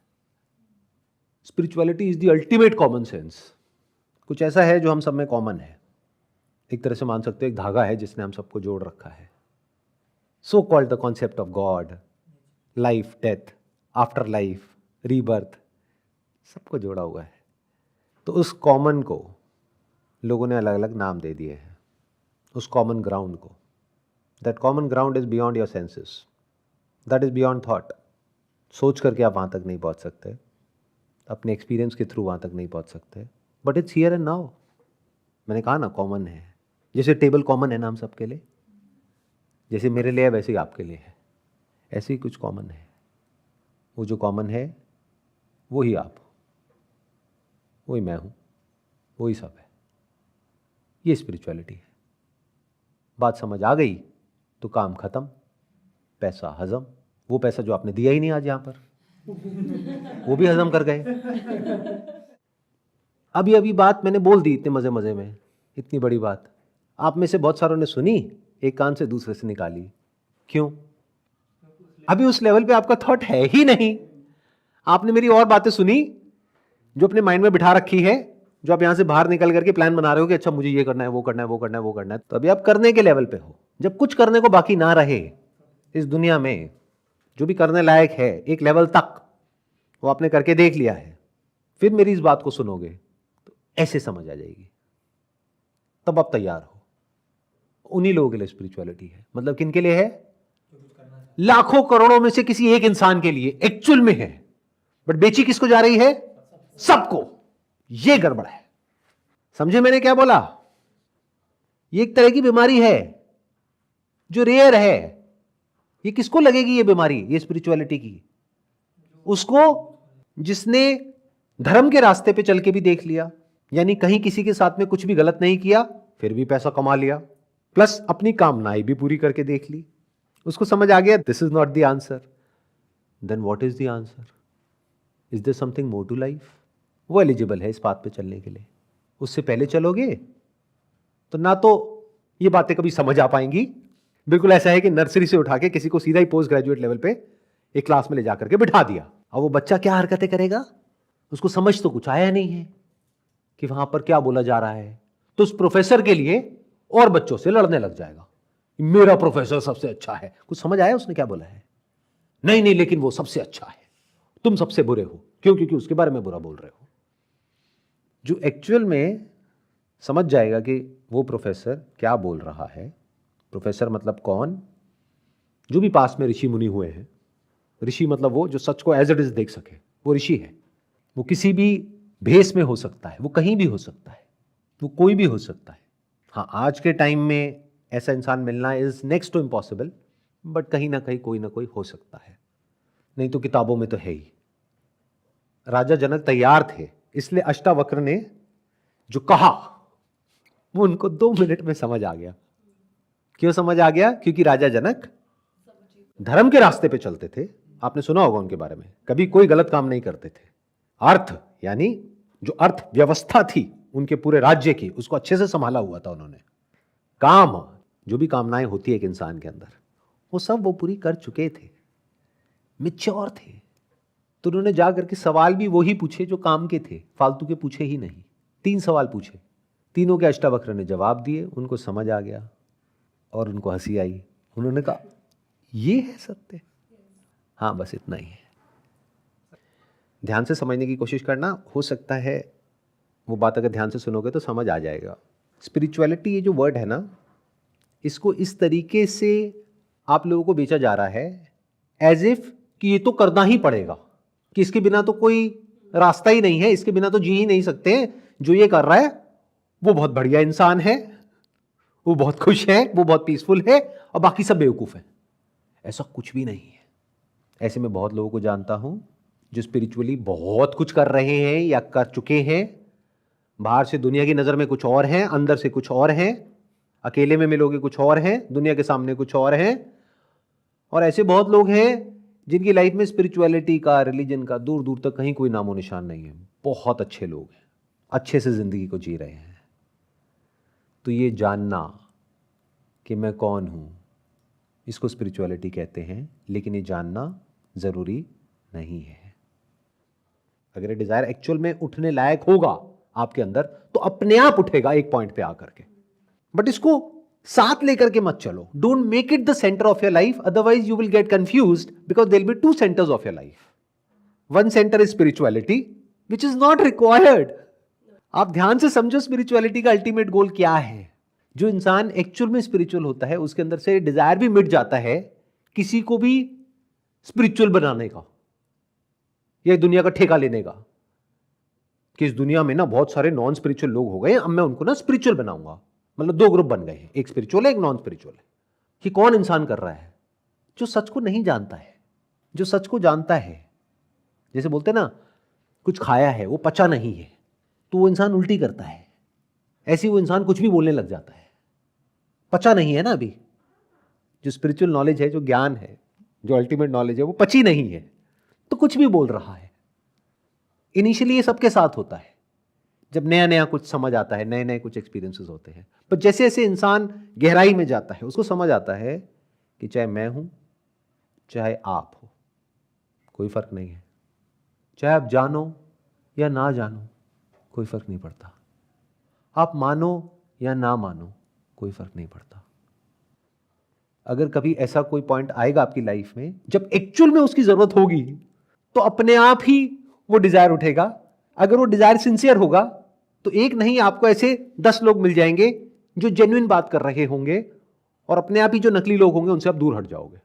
Spirituality is the ultimate common sense. कुछ ऐसा है जो हम सब में कॉमन है, एक तरह से मान सकते हो एक धागा है जिसने हम सबको जोड़ रखा है। So called the concept of God, life, death, after life, rebirth, सबको जोड़ा हुआ है। तो उस कॉमन को लोगों ने अलग अलग नाम दे दिए हैं, उस कॉमन ग्राउंड को। That common ground is beyond your senses, that is beyond thought. सोच करके आप वहाँ तक नहीं पहुँच सकते, अपने एक्सपीरियंस के थ्रू वहाँ तक नहीं पहुँच सकते, but it's here and now. मैंने कहा ना कॉमन है, जैसे टेबल कॉमन है ना हम सबके लिए, जैसे मेरे लिए है वैसे ही आपके लिए है, ऐसे ही कुछ कॉमन है। वो जो कॉमन है वही आप हो, वही मैं हूँ, वही सब है। ये स्पिरिचुअलिटी है। बात समझ आ गई तो काम खत्म, पैसा हजम। वो पैसा जो आपने दिया ही नहीं आज यहाँ पर, वो भी हजम कर गए। अभी बात मैंने बोल दी इतने मजे मजे में, इतनी बड़ी बात आप में से बहुत सारों ने सुनी, एक कान से दूसरे से निकाली। क्यों? अभी उस लेवल पे आपका थॉट है ही नहीं। आपने मेरी और बातें सुनी जो अपने माइंड में बिठा रखी है, जो आप यहां से बाहर निकल करके प्लान बना रहे हो कि अच्छा मुझे ये करना है, वो करना है, वो करना है, वो करना है। तो अभी आप करने के लेवल पे हो। जब कुछ करने को बाकी ना रहे इस दुनिया में, जो भी करने लायक है एक लेवल तक वो आपने करके देख लिया है, फिर मेरी इस बात को सुनोगे तो ऐसे समझ आ जाएगी, तब आप तैयार हो। उन्हीं लोगों के लिए स्पिरिचुअलिटी है। मतलब किन के लिए है? लाखों करोड़ों में से किसी एक इंसान के लिए एक्चुअल में है, बट बेची किसको जा रही है? सबको। ये गड़बड़ है। समझे मैंने क्या बोला? ये एक तरह की बीमारी है जो रेयर है। ये किसको लगेगी ये बीमारी, ये स्पिरिचुअलिटी की? उसको जिसने धर्म के रास्ते पे चल के भी देख लिया, यानी कहीं किसी के साथ में कुछ भी गलत नहीं किया, फिर भी पैसा कमा लिया, प्लस अपनी कामनाएं भी पूरी करके देख ली। उसको समझ आ गया this is not the answer. Then what is the answer? Is there something more to life? वो एलिजिबल है इस बात पे चलने के लिए। उससे पहले चलोगे तो ना तो ये बातें कभी समझ आ पाएंगी, बिल्कुल ऐसा है कि नर्सरी से उठा के किसी को सीधा ही पोस्ट ग्रेजुएट लेवल पे एक क्लास में ले जाकर के बिठा दिया। अब वो बच्चा क्या हरकतें करेगा, उसको समझ तो कुछ आया नहीं है कि वहां पर क्या बोला जा रहा है, तो उस प्रोफेसर के लिए और बच्चों से लड़ने लग जाएगा, मेरा प्रोफेसर सबसे अच्छा है। कुछ समझ आया उसने क्या बोला है? नहीं नहीं, लेकिन वो सबसे अच्छा है, तुम सबसे बुरे हो। क्यों? क्योंकि उसके बारे में बुरा बोल रहे हो। जो एक्चुअल में समझ जाएगा कि वो प्रोफेसर क्या बोल रहा है, प्रोफेसर मतलब कौन? जो भी पास में ऋषि मुनि हुए हैं। ऋषि मतलब वो जो सच को एज इट इज देख सके, वो ऋषि है। वो किसी भी भेष में हो सकता है, वो कहीं भी हो सकता है, वो कोई भी हो सकता है। हाँ, आज के टाइम में ऐसा इंसान मिलना is next to impossible, but कहीं ना कहीं कोई ना कोई हो सकता है, नहीं तो किताबों में तो है ही। राजा जनक तैयार थे, इसलिए अष्टावक्र ने जो कहा वो उनको 2 मिनट में समझ आ गया। क्यों समझ आ गया? क्योंकि राजा जनक धर्म के रास्ते पे चलते थे। आपने सुना होगा उनके बारे में, कभी कोई गलत काम नहीं करते थे। अर्थ यानी जो अर्थ व्यवस्था थी उनके पूरे राज्य की, उसको अच्छे से संभाला हुआ था उन्होंने। काम, जो भी कामनाएं होती है एक इंसान के अंदर, वो सब वो पूरी कर चुके थे, मैच्योर थे। तो उन्होंने जाकर के सवाल भी वही पूछे जो काम के थे, फालतू के पूछे ही नहीं। 3 सवाल पूछे, तीनों के अष्टावक्र ने जवाब दिए, उनको समझ आ गया और उनको हंसी आई। उन्होंने कहा ये है सत्य। हाँ, बस इतना ही है। ध्यान से समझने की कोशिश करना, हो सकता है वो बात अगर ध्यान से सुनोगे तो समझ आ जाएगा। स्पिरिचुअलिटी ये जो वर्ड है ना, इसको इस तरीके से आप लोगों को बेचा जा रहा है एज इफ कि ये तो करना ही पड़ेगा, कि इसके बिना तो कोई रास्ता ही नहीं है, इसके बिना तो जी ही नहीं सकते। जो ये कर रहा है वो बहुत बढ़िया इंसान है, वो बहुत खुश है, वो बहुत पीसफुल है, और बाकी सब बेवकूफ है। ऐसा कुछ भी नहीं है। ऐसे में बहुत लोगों को जानता हूं जो स्पिरिचुअली बहुत कुछ कर रहे हैं या कर चुके हैं। बाहर से दुनिया की नजर में कुछ और हैं, अंदर से कुछ और हैं। अकेले में मिलोगे कुछ और हैं, दुनिया के सामने कुछ और हैं। और ऐसे बहुत लोग हैं जिनकी लाइफ में स्पिरिचुअलिटी का, रिलीजन का दूर दूर तक कहीं कोई नामो निशान नहीं है। बहुत अच्छे लोग हैं, अच्छे से जिंदगी को जी रहे हैं। तो ये जानना कि मैं कौन हूं, इसको स्पिरिचुअलिटी कहते हैं, लेकिन ये जानना जरूरी नहीं है। अगर ये डिजायर एक्चुअल में उठने लायक होगा आपके अंदर, तो अपने आप उठेगा एक पॉइंट पे आकर के। बट इसको साथ लेकर के मत चलो। Don't make it the centre of your life, otherwise you will get confused, because there will be 2 centres of your life. One centre is spirituality which is not required. आप ध्यान से समझो स्पिरिचुअलिटी का अल्टीमेट गोल क्या है। जो इंसान actual में स्पिरिचुअल होता है, उसके अंदर से डिजायर भी मिट जाता है किसी को भी स्पिरिचुअल बनाने का या दुनिया का ठेका लेने का, कि इस दुनिया में ना बहुत सारे नॉन स्पिरिचुअल लोग हो गए, अब मैं उनको ना स्पिरिचुअल बनाऊंगा। मतलब 2 ग्रुप बन गए हैं, एक स्पिरिचुअल है, एक नॉन स्पिरिचुअल है। कि कौन इंसान कर रहा है? जो सच को नहीं जानता है। जो सच को जानता है, जैसे बोलते हैं ना, कुछ खाया है वो पचा नहीं है, तो वो इंसान उल्टी करता है। ऐसे वो इंसान कुछ भी बोलने लग जाता है, पचा नहीं है ना अभी। जो स्पिरिचुअल नॉलेज है, जो ज्ञान है, जो अल्टीमेट नॉलेज है, वो पची नहीं है, तो कुछ भी बोल रहा है। इनिशियली ये सबके साथ होता है, जब नया नया कुछ समझ आता है, नए नए कुछ एक्सपीरियंसेस होते हैं। पर जैसे जैसे इंसान गहराई में जाता है, उसको समझ आता है कि चाहे मैं हूं, चाहे आप हो, कोई फर्क नहीं है। चाहे आप जानो या ना जानो, कोई फर्क नहीं पड़ता। आप मानो या ना मानो, कोई फर्क नहीं पड़ता। अगर कभी ऐसा कोई पॉइंट आएगा आपकी लाइफ में जब एक्चुअल में उसकी जरूरत होगी, तो अपने आप ही वो डिजायर उठेगा। अगर वो डिजायर सिंसियर होगा, तो एक नहीं आपको ऐसे 10 लोग मिल जाएंगे जो जेन्युइन बात कर रहे होंगे, और अपने आप ही जो नकली लोग होंगे उनसे आप दूर हट जाओगे।